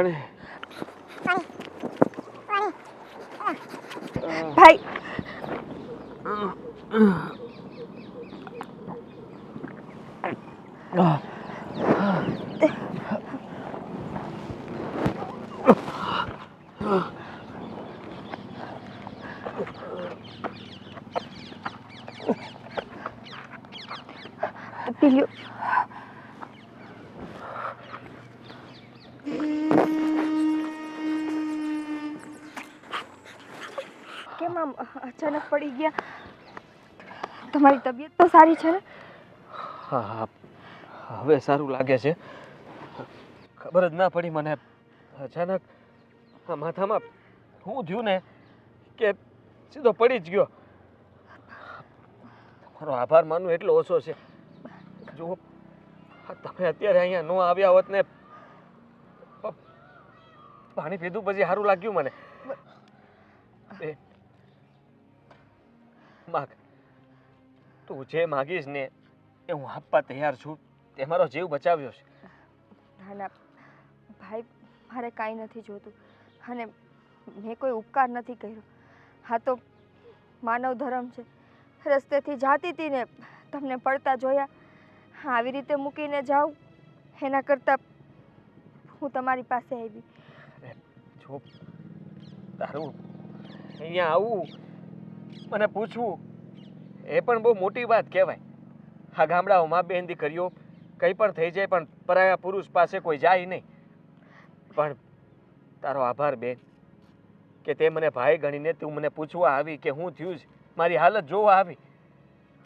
પાણી ભાઈ પી લ્યો. કેમ આમ અચાનક પડી ગયા? તમારી તબિયત તો સારી છે ને? હા હા હવે સારું લાગે છે. ખબર જ ના પડી મને અચાનક આ માથામાં શું થયું ને કે સીધો પડી જ ગયો. તમારો આભાર માનવું એટલો ઓછો છે. જો તમે અત્યારે અહીંયા ન આવ્યા હોત ને પાણી પીધું પછી સારું લાગ્યું મને. માગ તું જે માગીશ ને એ હું આપવા તૈયાર છું. તે મારો જીવ બચાવ્યો છે. ના ના ભાઈ, મારે કાંઈ નથી જોતું અને મેં કોઈ ઉપકાર નથી કર્યો. હા તો માનવ ધર્મ છે. રસ્તેથી જાતી હતી ને તમને પડતા જોયા. આવી રીતે મૂકીને જાઉં એના કરતાં હું તમારી પાસે આવી. જો તારું અહીંયા આવું મને પૂછવું એ પણ બહુ મોટી વાત કહેવાય. આ ગામડાઓમાં બેન દીકરીઓ કંઈ પણ થઈ જાય પણ પરાયા પુરુષ પાસે કોઈ જાય નહીં. પણ તારો આભાર બેન કે તે મને ભાઈ ગણીને તું મને પૂછવા આવી કે હું થયું છે, મારી હાલત જોવા આવી.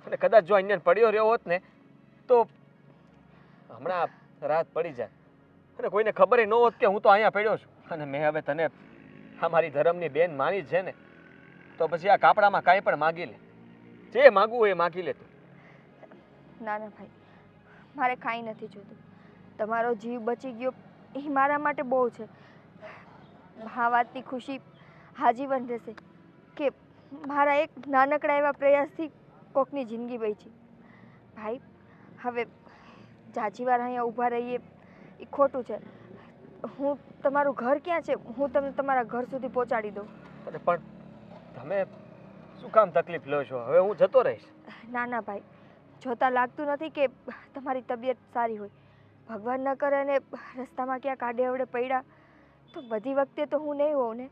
અને કદાચ જો અહીંયા પડ્યો રહ્યો હોત ને તો હમણાં રાત પડી જાય અને કોઈને ખબર ન હોત કે હું તો અહીંયા પડ્યો છું. અને મેં હવે તને આ મારી ધર્મની બેન માની છે ને તો પછી આ કાપડામાં કાંઈ પણ માગી લે. જે માગવું હોય એ માગી લે તું. ના ના ભાઈ, મારે કાંઈ નથી જોતું. તમારો જીવ બચી ગયો એ મારા માટે બહુ છે. આ વાતની ખુશી આજીવન રહેશે કે મારા એક નાનકડા એવા પ્રયાસથી કોકની જિંદગી બચી. ભાઈ હવે જાજી વાર અહીંયા ઊભા રહીએ એ ખોટું છે. હું તમારું ઘર ક્યાં છે? હું તમને તમારા ઘર સુધી પહોંચાડી દઉં. અરે પણ તમે શું કામ તકલીફ લો છો? હવે હું જતો રહીશ. ના ના ભાઈ, જોતા લાગતું નથી કે તમારી તબિયત સારી હોય. ભગવાન ન કરે ને રસ્તામાં ક્યાંક આડે અવડે પડ્યા તો બધી વખતે તો હું નહીં હોઉં ને.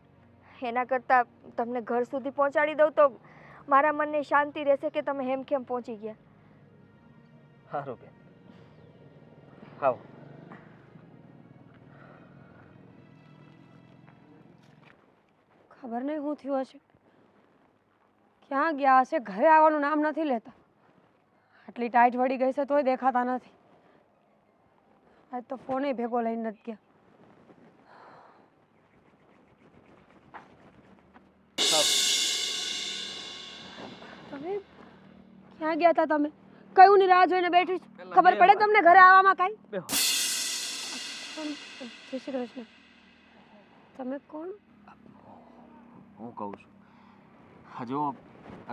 એના કરતાં તમને ઘર સુધી પહોંચાડી દઉં તો મારા મનને શાંતિ રહેશે કે તમે હેમખેમ પહોંચી ગયા. સારું બેન, આવો. ખબર નહીં શું થયું હશે. ક્યાં ગયા હશે? ઘરે આવવાનું નામ નથી લેતા. આટલી ટાઈટ વળી ગઈ છે તોય દેખાતા નથી. આજ તો ફોને ભેગો લઈને નથી ગયા. તમે ક્યાં ગયા હતા? તમે કયું ની રાહ જોઈને બેઠી છો? ખબર પડે તમને ઘરે આવવામાં કાંઈ? જય શ્રી કૃષ્ણ. તમે કોણ? હું કહું છું, હા જો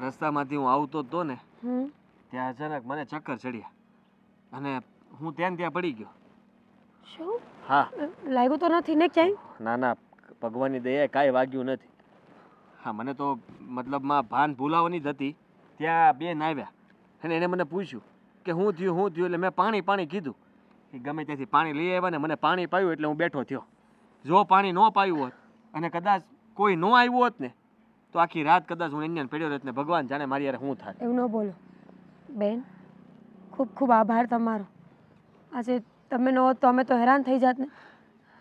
રસ્તામાંથી હું આવતો હતો ને ત્યાં અચાનક મને ચક્કર ચડ્યા અને હું ત્યાં પડી ગયો. શું? હા. લાગ્યું તો નથી ને ક્યાંય? ના ના, ભગવાનની દયાએ કાંઈ વાગ્યું નથી. હા મને તો મતલબમાં ભાન ભૂલાવાની જ હતી. ત્યાં બેન આવ્યા અને એને મને પૂછ્યું કે શું થયું એટલે મેં પાણી કીધું. એ ગમે ત્યાંથી પાણી લઈ આવ્યા ને મને પાણી પાયું એટલે હું બેઠો થયો. જો પાણી ન પાયું હોત અને કદાચ કોઈ ન આવ્યું હોત ને તો આખી રાત કદાચ હું અહીંયા પડ્યો રહેત ને ભગવાન જાણે મારી યાર શું થાય. એવું ન બોલો બેન. ખૂબ ખૂબ આભાર તમારો. આજે તમે ન હોત તો અમે તો હેરાન થઈ જાત ને.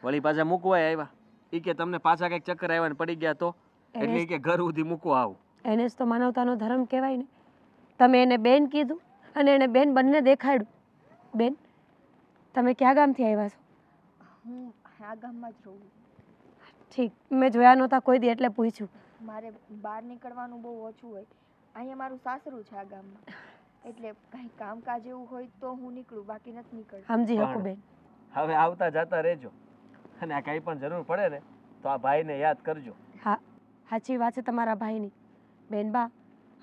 વળી પાછા મૂકવા આવ્યા. એ કે તમને પાછા કંઈક ચક્કર આવ્યા ને પડી ગયા તો એટલે કે ઘર સુધી મૂકવા આવું. એને જ તો માનવતાનો ધર્મ કહેવાય ને. તમે એને બેન કીધું અને એને બેન બંને દેખાડ્યું. બેન તમે કયા ગામથી આવ્યા છો? હું આ ગામમાં જ રહું. ઠીક, મેં જોયા નહોતા કોઈ દી એટલે પૂછ્યું. મારે બહાર નીકળવાનું બહુ ઓછું હોય. અહીંયા મારું સાસરું છે આ ગામમાં, એટલે કંઈ કામકાજ એવું હોય તો હું નીકળું, બાકી નથી નીકળતી. સમજી શકું બેન. હવે આવતા જતા રહેજો અને આ કંઈ પણ જરૂર પડે ને તો આ ભાઈને યાદ કરજો. હા, સાચી વાત છે તમારા ભાઈની. બેન બા,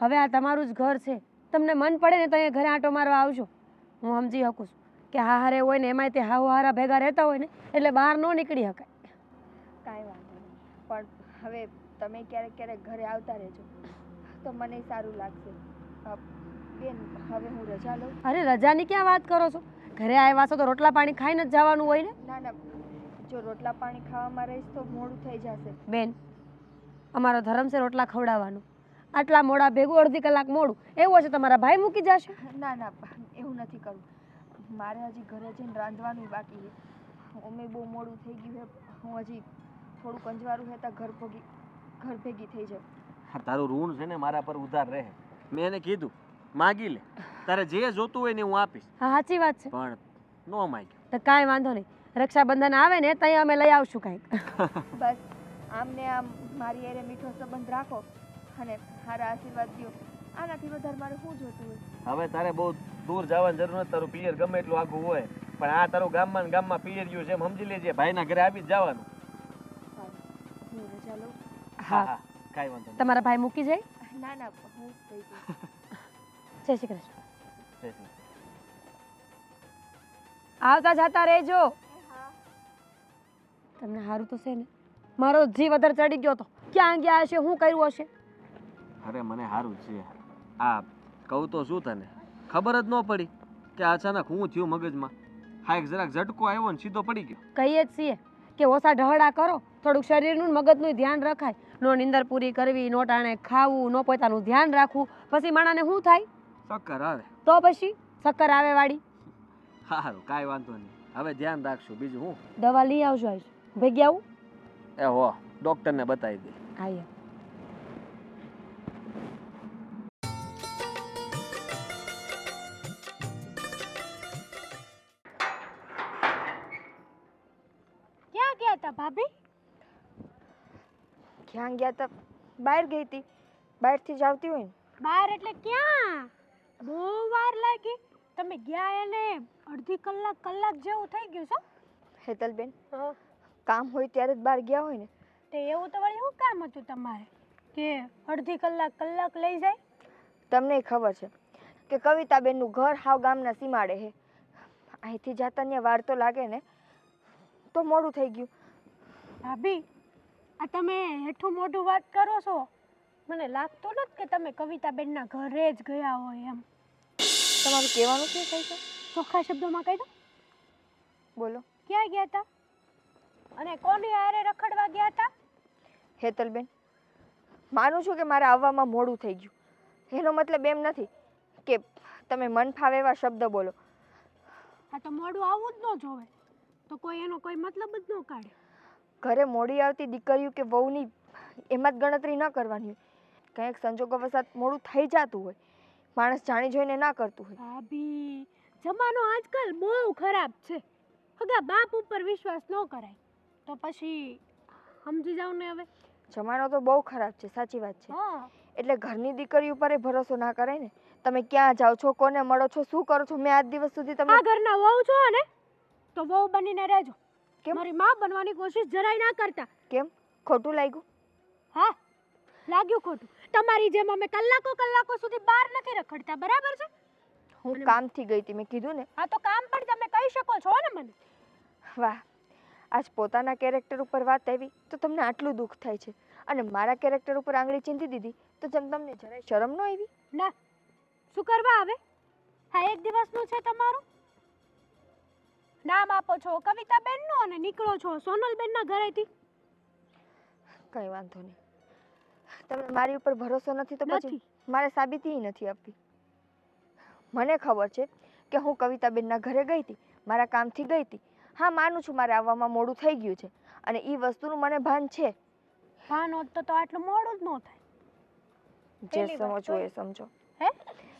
હવે આ તમારું જ ઘર છે. તમને મન પડે ને તો અહીંયા ઘરે આંટો મારવા આવજો. હું સમજી શકું છું કે હારે હોય ને એમાંય તે હારા ભેગા રહેતા હોય ને એટલે બહાર ન નીકળી શકાય. કાંઈ વાંધો નહીં, પણ હવે તમે ક્યારેક ક્યારેક ઘરે આવતા રહેજો તો મને સારું લાગશે. બેન, હવે હું રજા લઉં? અરે રજાની ક્યાં વાત કરો છો? ઘરે આવ્યા છો તો રોટલા પાણી ખાઈને જ જવાનું હોય ને. ના ના, જો રોટલા પાણી ખાવામાં રહીશ તો મોડું થઈ જશે. બેન, અમારો ધર્મ છે રોટલા ખવડાવવાનું. આટલા મોડા ભેગું અડધી કલાક મોડું એવું હશે તમારા ભાઈ મૂકી જશે? ના ના, એવું નથી કરવું. મારે હજી ઘરે જઈને રાંધવાનું બાકી છે. અમે બહુ મોડું થઈ ગયું છે. હું હજી થોડું કંજવારું છે તો ઘર ભેગી થઈ જાઉં. હા, તારું ઋણ છે ને મારા પર ઉધાર રહે. મેં એને કીધું માગી લે, તારે જે જોતું હોય ને હું આપીશ. હા સાચી વાત છે. પણ નો માગ્યો તો કાંઈ વાંધો નહીં, રક્ષાબંધન આવે ને ત્યાં અમે લઈ આવશું કાંઈક. બસ આમને આમ મારી હારે મીઠો સંબંધ રાખો અને મારા આશીર્વાદ દો. આનાથી વધારે મારે શું જોતું હોય? હવે તારે બહુ દૂર જવાની જરૂર નથી. તારું પિયર ગમે એટલું આઘું હોય, પણ આ તારું ગામમાં ને ગામમાં પિયરિયું છે એમ સમજી લેજે. ભાઈના ઘરે આવી જ જવાનું. હું રજા લઉં? હા હા, કાંઈ વાંધો નહીં. તમારા ભાઈ મૂકી જાય? ના ના, હું થઈ ગઈ. જય શ્રી કૃષ્ણ. જય શ્રી આવતા જતા રહેજો. તમને સારું તો છે ને? મારો જીવ વધારે ચડી ગયો તો ક્યાં ગયા હશે, શું કર્યું હશે? અરે મને સારું છે. આ કહું તો શું તને ખબર જ ન પડી કે અચાનક હું થયું મગજમાં. હા, એક જરાક ઝટકો આવ્યો ને સીધો પડી ગયો. કહીએ જ છીએ કે ઓછા ઢહડા કરો, થોડુંક શરીરનું ને મગજનું ધ્યાન રખાય. નો નિંદર પૂરી કરવી, નો ટાણે ખાવું, નો પોતાનું ધ્યાન રાખવું, પછી માણાને શું થાય? ચક્કર આવે. તો પછી શક્કર આવે વાળી. સારું, કાંઈ વાંધો નહીં. હવે ધ્યાન રાખશું. બીજું હું દવા લઈ આવજો. આવીશ ભેગી આવું? એ હો, ડૉક્ટરને બતાવી દે. આવીએ. ક્યાં ગયા હતા ભાભી? ક્યાં ગયા તા? બહાર ગઈ હતી. બહારથી જ આવતી હોય ને. બહાર એટલે ક્યાં? બહુ વાર લાગી. તમે ગયા એને અડધી કલાક જેવું થઈ ગયું છે. હેતલબેન, કામ હોય ત્યારે જ બહાર ગયા હોય ને. તે એવું તો વળી શું કામ હતું તમારે કે અડધી કલાક લઈ જાય? તમને ખબર છે કે કવિતાબેનનું ઘર હાવ ગામના સીમાડે છે. અહીંથી જતા ત્યાં વાર તો લાગે ને, તો મોડું થઈ ગયું. ભાભી, આ તમે હેઠું મોઢું વાત કરો છો. મને લાગતું નથી કે તમે કવિતાબેનના ઘરે જ ગયા હોય એમ. તમારું કહેવાનું શું થાય છે? ચોખ્ખા શબ્દોમાં કહી દો. બોલો. ક્યાં ગયા હતા અને કોની હારે રખડવા ગયા હતા? હેતલબેન, માનું છું કે મારે આવવામાં મોડું થઈ ગયું. એનો મતલબ એમ નથી કે તમે મન ફાવે એવા શબ્દ બોલો. આ તો મોડું આવવું જ ન જોવે, તો કોઈ એનો કોઈ મતલબ જ ન કાઢે. ઘરે મોડી આવતી દીકરીઓ કે વહુની એમાં જ ગણતરી ન કરવાની હોય. કંઈક સંજોગોવશાત મોડું થઈ જતું હોય, માણસ જાણી જોઈને ના કરતું હોય. ભાભી, જમાનો આજકાલ બહુ ખરાબ છે. હગા બાપ ઉપર વિશ્વાસ ન કરાય. તો પછી સમજી જાવ ને. હવે જમાનો તો બહુ ખરાબ છે, સાચી વાત છે. હા, એટલે ઘરની દીકરી ઉપર એ ભરોસો ના કરાય ને. તમે ક્યાં જાઓ છો, કોને મળો છો, શું કરો છો? મેં આજ દિવસ સુધી આ તમે ઘરના વહુ છો ને તો વહુ બનીને રહેજો. કેમ? મારી માં બનવાની કોશિશ જરાય ના કરતા. કેમ ખોટું લાગ્યું? હા, લાગ્યું ખોટું. તમારી જેમ અમે કલાકો સુધી બહાર નથી રખડતા, બરાબર છે? હું કામથી ગઈ હતી, મેં કીધું ને. હા, તો કામ પણ તમે કહી શકો છો ને મને. વાહ, આજ પોતાના કેરેક્ટર ઉપર વાત આવી તો તમને આટલું દુઃખ થાય છે, અને મારા કેરેક્ટર ઉપર આંગળી ચીંધી દીધી તો તમને જરાય શરમ ન આવી? ના, શું કરવા આવે? હા, એક દિવસનું છે તમારું. નામ આપો છો કવિતાબેનનું અને નીકળો છો સોનલબેનના ઘરેથી. કંઈ વાંધો નહીં. તમને મારી ઉપર ભરોસો નથી તો પછી મારે સાબિતી નથી આપવી. મને ખબર છે કે હું કવિતાબેનના ઘરે ગઈ હતી, મારા કામથી ગઈ હતી. હા, માનું છું મારે આવવામાં મોડું થઈ ગયું છે, અને એ વસ્તુનું મને ભાન છે. ભાન હોત તો આટલું મોડું જ ન થાય. જે સમજવું હોય એ સમજો. હે,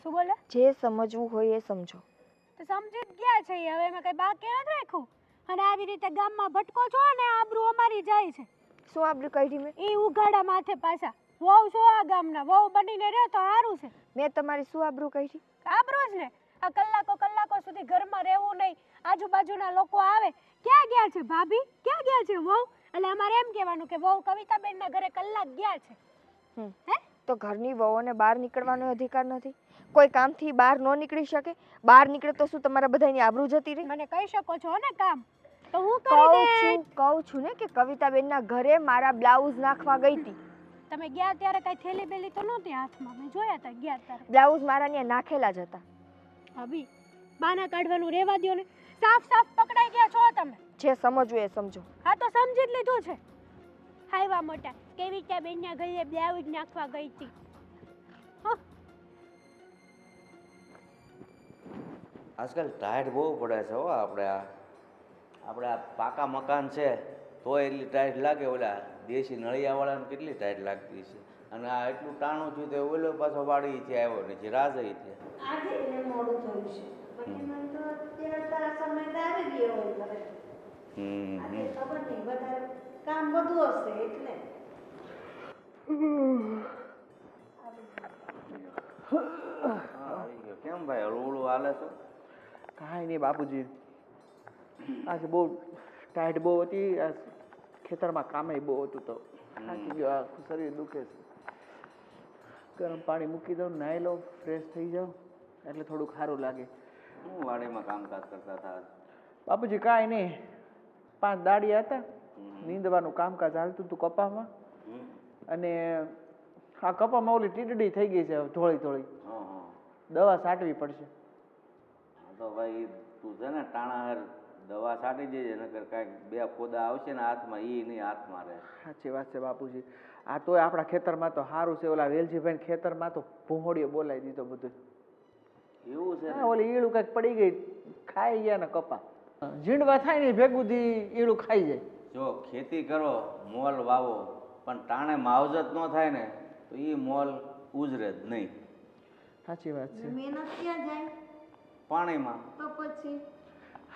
શું બોલે? જે સમજવું હોય એ સમજો. તો સમજી જ ગયા છે. હવે એમાં કઈ બાકી નથી રાખ્યું. અને આવી રીતે ગામમાં ભટકો છો ને આબરૂ અમારી જાય છે. શું આબરૂ કાઢી મેં? એ ઉઘાડા માથે પાછા. વહુ છો આ ગામના, વહુ બનીને રહે તો સારું છે. મેં તમારી શું આબરૂ કાઢી? આબરૂ જ ને. આ કલાકો સુધી ઘરમાં રહેવું નહીં, આજુબાજુના લોકો આવે. ક્યાં ગયા છે ભાભી? ક્યાં ગયા છે વહુ? એટલે અમારે એમ કહેવાનું કે વહુ કવિતાબેનના ઘરે કલાક ગયા છે. હે, તો ઘરની વહુઓને બહાર નીકળવાનો અધિકાર નથી? કોઈ કામથી બહાર ન નીકળી શકે? બહાર નીકળે તો શું તમારા બધાની આબરૂ જતી રહી? મને કહી શકો છો ને કામ. તો હું કરી દે. કહું છું ને કે કવિતાબેનના ઘરે મારા બ્લાઉઝ નાખવા ગઈ હતી. તમે ગયા ત્યારે કઈ થેલી બેલી તો નહોતી હાથમાં, મેં જોયા હતા ગયા ત્યારે. બ્લાઉઝ મારા ત્યાં નાખેલા જ હતા. ભાભી બાના કાઢવાનું રહેવા દ્યો ને, સાફ સાફ પકડાઈ ગયા છો તમે. જે સમજવું એ સમજો. હા તો સમજી જ લીધું છે. હાયવા મોટા કેવિતા બેનના ઘરે બ્લાઉઝ નાખવા ગઈ હતી. આજકાલ ટાઈટ બહુ પડે છે હો. આપણે આ પાકા મકાન છે તો એટલી ટાઈટ લાગે, ઓલા દેશી નળિયાવાળાને કેટલી ટાઈટ લાગતી છે. અને આ એટલું ટાણું થયું તો ઓલો પાછો વાડી છે આવ્યો નથી, રાજાઈ છે. આજે એને મોડું થયું છે. બાકી મને તો અત્યારે તારા સમય તો આવી ગયો હોય ઘરે. આજે ખબર નહીં વધારે કામ બધું હશે એટલે. કેમ ભાઈ હળવું હાલે છે? કાંઈ નહીં બાપુજી, આજે બહુ ટાઈટ બહુ હતી. આ ખેતરમાં કામે બહુ હતું તો થાકી ગયો. આખું શરીર દુખે છે. ગરમ પાણી મૂકી દઉં, નાહી લઉં, ફ્રેશ થઈ જાઉં એટલે થોડુંક સારું લાગે. હું વાડીમાં કામકાજ કરતા હતા બાપુજી કાંઈ નહીં, 5 દાડિયા હતા, નીંદવાનું કામકાજ હાલતું હતું કપામાં. અને આ કપામાં ઓલી ટીડડી થઈ ગઈ છે થોડી થોડી, દવા છાંટવી પડશે. તો ભાઈ તું છે ને ટાણા દવા છાંટી દેજે, નકર કાંઈક 2 ફોદા આવશે ને હાથમાં, એ નહીં હાથમાં રહે. સાચી વાત છે બાપુજી. આ તોય આપણા ખેતરમાં તો સારું છે. ઓલા વેલજીભાઈ ખેતરમાં તો ભૂંહોડીઓ બોલાવી દીધો બધું. એવું છે? હા, ઓલી ઈળું કંઈક પડી ગઈ, ખાઈ ગયા ને કપા. ઝીંડવા થાય ને ભેગું દી ઈળું ખાઈ જાય. જો ખેતી કરો, મોલ વાવો, પણ ટાણે માવજત ન થાય ને તો એ મોલ ઉજરે જ નહીં. સાચી વાત છે. મહેનત ક્યાં જાય? પાણીમાં. તો પછી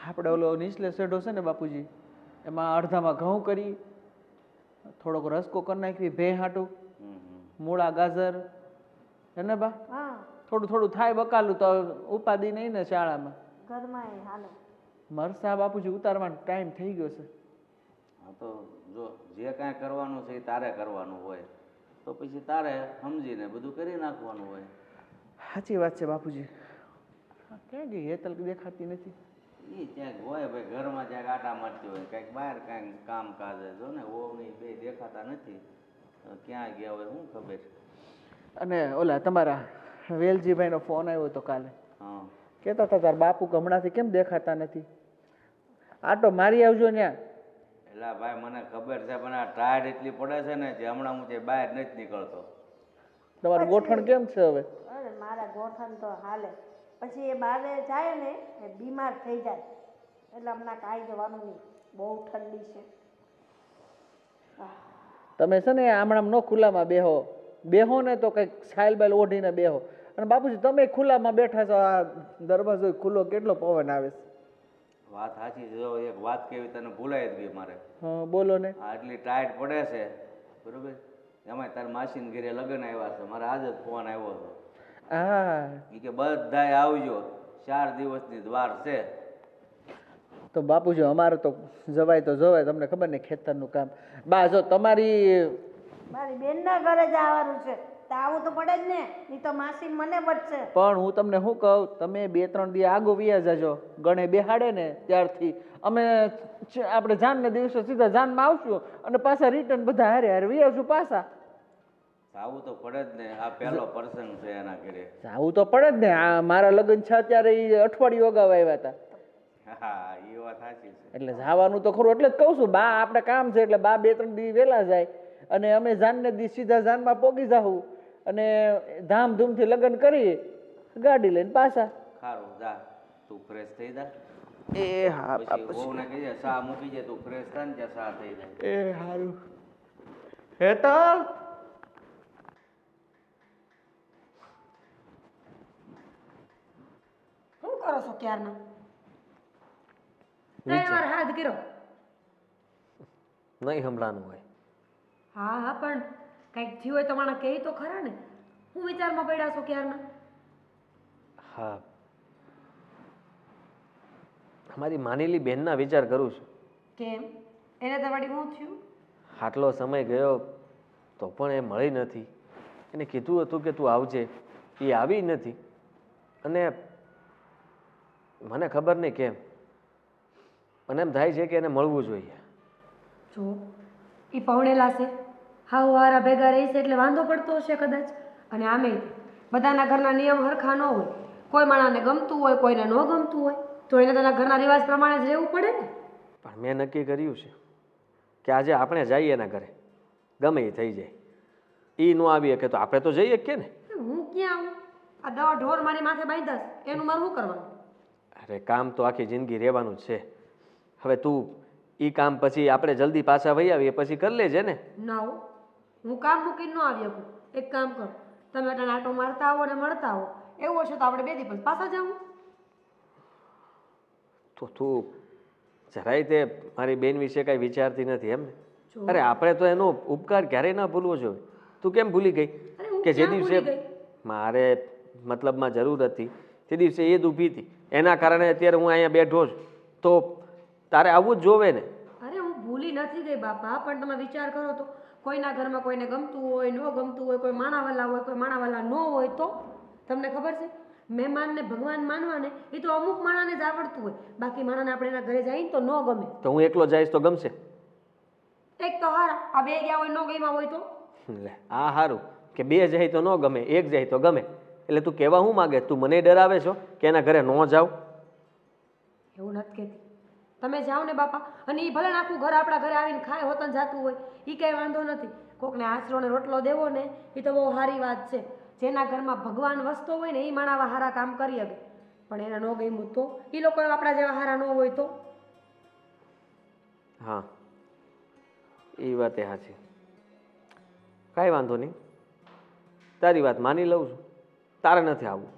આપણે ઓલો નીચલે શેઢો છે ને બાપુજી, એમાં અડધામાં ઘઉં કરી, થોડોક રસકો કરી નાખવી ભેં હાટું, મૂળા ગાજર એને બા હા થોડું થોડું થાય બકાલું તો ઉપાધિ નહીં ને શાળામાં. ઘરમાં એ હાલે. મરસા બાપુજી ઉતારવાનો ટાઈમ થઈ ગયો છે. હા તો જો જે કાંઈ કરવાનું છે એ તારે કરવાનું હોય, તો પછી તારે સમજીને બધું કરી નાખવાનું હોય. સાચી વાત છે બાપુજી. ક્યાં ગઈ હેતલ દેખાતી નથી? એ ક્યાંક હોય ભાઈ, ઘરમાં ક્યાંક આટા મારતી હોય, કંઈક બહાર કાંઈક કામ કાજે. જો ને ઓવની 2 દેખાતા નથી, ક્યાં ગયા હોય શું ખબર. અને ઓલા તમારા વેલજીભાઈનો ફોન આવ્યો હતો કાલે. હા, કહેતા હતા તાર બાપુ હમણાંથી કેમ દેખાતા નથી, આટો મારી આવજો ન્યા. એટલે ભાઈ મને ખબર છે, પણ આ ટાયર્ડ એટલી પડે છે ને જે હમણાં હું બહાર નથી નીકળતો. તમારું ગોઠણ કેમ છે હવે? અરે મારા ગોઠણ તો હાલે. પછી એ બહાર જાય ને એ બીમાર થઈ જાય, એટલે હમણાં કાંઈ જવાનું નહીં, બહુ ઠંડી છે. તમે છે ને આમણામ ન ખુલ્લામાં બેહો ને તો કંઈક છાલ બાલ ઓઢીને બેહો. અને બાપુજી તમે ખુલ્લામાં બેઠા છો, આ દરવાજો ખુલ્લો કેટલો પવન આવે છે. વાત સાચી છે. જો એક વાત કેવી તને ભૂલાઈ જ ગઈ મારે. હા બોલો ને. આ એટલી ટાઈટ પડે છે બરોબર, એમાં તારા માસીને ઘરે લગ્ન આવ્યા છે, મારે આજે જ ફોન આવ્યો હતો. હા એ કે બધાય આવજો, 4 દિવસની જ વાર છે. તો બાપુજી અમારે તો જવાય તો જવાય, તમને ખબર ને ખેતરનું કામ. બા જો તમારી મારી બેનના ઘરે જ આવવાનું છે તો આવું તો પડે જ ને, નહીં તો માસી મને પડશે. પણ હું તમને શું કહું, તમે 2-3 દી આગો વ્યા જાજો, ગણે બેહાડે ને ત્યારથી અમે આપણે જાનને દિવસે સીધા જાનમાં આવશું અને પાછા રિટર્ન બધા હારે હારે વ્યાશું પાછા. આવું તો પડે જ ને, આ પહેલો પ્રસંગ છે એના ઘરે. આવું તો પડે જ ને. આ મારા લગ્ન છે ત્યારે એ અઠવાડિયું અગાઉ આવ્યા હતા, હા એ વાત સાચી છે. એટલે જવાનું તો ખરું. એટલે જ કહું છું, બા આપણે કામ છે એટલે બા 2-3 દી વહેલા જાય અને અમે જાનને દી સીધા જાનમાં પોગી જાઉં અને ધામધૂમથી લગ્ન કરી ગાડી લઈને પાછા. સારું જા, તું ફ્રેશ થઈ જા. એ હા પછી વહુને કહીએ ચા મૂકી જાય, તું ફ્રેશ થાય ને ત્યાં ચા થઈ જાય. એ સારું. હેતલ શું કરો છો ક્યારના? 3 વાર હાથ કર્યો. નહીં હમણાંનું હોય. હા હા પણ કંઈક થયું હોય તો માણસ કહે તો ખરા ને. હું વિચારમાં પડ્યા છો ક્યારના? હા, અમારી માનેલી બેનના વિચાર કરું છું. કેમ? એને તો વળી શું થયું? આટલો સમય ગયો તો પણ એ મળી નથી. એને કીધું હતું કે તું આવજે, એ આવી નથી. અને મને ખબર નહીં કેમ મને એમ થાય છે કે એને મળવું જોઈએ. જો એ પૌણેલા છે, હા હારા ભેગા રહી છે એટલે વાંધો પડતો હશે કદાચ. અને આમે બધાના ઘરના નિયમ હરખા ન હોય, કોઈ માણસને ગમતું હોય, કોઈને ન ગમતું હોય, તો એને તેના ઘરના રિવાજ પ્રમાણે જ રહેવું પડે ને. પણ મેં નક્કી કર્યું છે કે આજે આપણે જઈએ એના ઘરે, ગમે એ થઈ જાય. એ ન આવી શકે તો આપણે તો જઈએ કે ને. હું ક્યાં આવું? આ દવા ઢોર મારી માથે બાંધ્યા એનું મારું શું કરવાનું? અરે કામ તો આખી જિંદગી રહેવાનું જ છે. હવે તું એ કામ પછી આપણે જલ્દી પાછા વહી આવીએ પછી કરી લેજે ને. ના હો, હું કામ મૂકીને ન આવી શકું. એક કામ કરો, તમે એટલે આટો મારતા આવો ને મળતા આવો. એવું હશે તો આપણે 2 દિવસ પાછા જાવું. તો તું જરાય તે મારી બેન વિશે કાંઈ વિચારતી નથી એમ ને? જો. અરે આપણે તો એનો ઉપકાર ક્યારેય ના ભૂલવો જોઈએ. તું કેમ ભૂલી ગઈ અરે હું કે જે ક્યાં ભૂલી દિવસે ગઈ? મારે મતલબમાં જરૂર હતી તે દિવસે એ જ ઊભી હતી. એના કારણે અત્યારે હું અહીંયા બેઠો છું. તો તારે આવવું જ જોવે ને. અરે હું ભૂલી નથી ગઈ બાપા, પણ તમે વિચાર કરો તો કોઈના ઘરમાં કોઈને ગમતું હોય, ન ગમતું હોય, કોઈ માણાવાલા હોય, કોઈ માણાવાલા ન હોય તો તમને ખબર છે મહેમાનને ભગવાન માનવાને એ તો અમુક માણાને જ આવડતું હોય. બાકી માણાને આપણે એના ઘરે જઈએ તો ન ગમે. તો હું એકલો જઈશ તો ગમશે? એક તો હારા, આ 2 ગયા હોય ન ગઈમાં હોય તો લે આ સારું કે 2 જાય તો ન ગમે, 1 જાય તો ગમે. એટલે તું કહેવા શું માગે? તું મને ડરાવે છો કે એના ઘરે ન જાવ? એવું નથી કહેતી. તમે જાઓ ને બાપા, અને એ ભલે ને આખું ઘર આપણા ઘરે આવીને ખાય હોતન જાતું હોય, એ કંઈ વાંધો નથી. કોકને આશરો ને રોટલો દેવો ને એ તો બહુ સારી વાત છે. જેના ઘરમાં ભગવાન વસતો હોય ને એ માણાવા સારા કામ કરી શકે. પણ એને ન ગમ્યું તો એ લોકો આપણા જેવા સારા ન હોય તો? હા એ વાત એ સાચી. કાંઈ વાંધો નહીં, તારી વાત માની લઉં છું. તારે નથી આવવું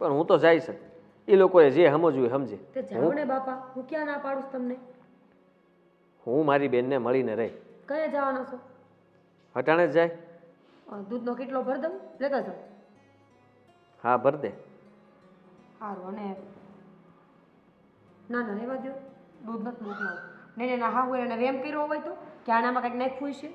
પણ હું તો જઈ શકું. એ લોકોએ જે સમજવું એ સમજે. તે જાઓ ને બાપા, હું ક્યાં ના પાડું છું તમને? હું મારી બેનને મળીને રહી. કયા જવાના છો? હટાણે જ જાય. દૂધનો કેટલો ભર દઉં? લેતા જાઓ. હા ભર દે. સારું. અને ના ના રહેવા દો, દૂધ નથી મોકલાવું. નહીં ના હા હોય એને વેમ કર્યો હોય તો કે આનામાં કંઈક નાખ્યું છે.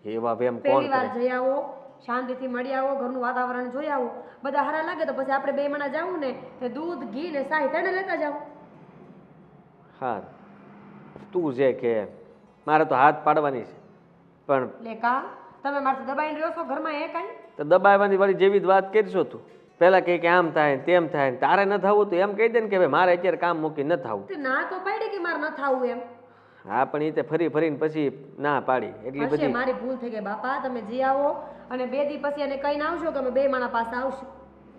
એવા વેમ કોણ પહેલી વાર કરે? જઈ આવો, શાંતિથી મળી આવો, ઘરનું વાતાવરણ જોઈ આવો. બધા હારા લાગે તો પછી આપણે 2 માણા જાવું ને તે દૂધ ઘી ને શાહી તેને લેતા જાવ. હા તું જે કે મારે તો હાથ પાડવાની છે. પણ લે કા તમે મારથી દબાઈને રહ્યો છો ઘરમાં એ કાંઈ? તો દબાવવાની વાળી જેવી જ વાત કરીશો તું. પહેલાં કહે કે આમ થાય ને તેમ થાય ને તારે ન થવું તો એમ કહી દે ને કે ભાઈ મારે અત્યારે કામ મૂકીને ન થવું. તે ના તો પાડી કે મારે ન થાવું એમ. હા પણ એ તે ફરી ફરીને પછી ના પાડી એટલી હશે બધી. મારી ભૂલ થઈ ગઈ બાપા. તમે જી આવો અને 2 દી પછી એને કહીને આવશો કે અમે 2 માણા પાસે આવશું.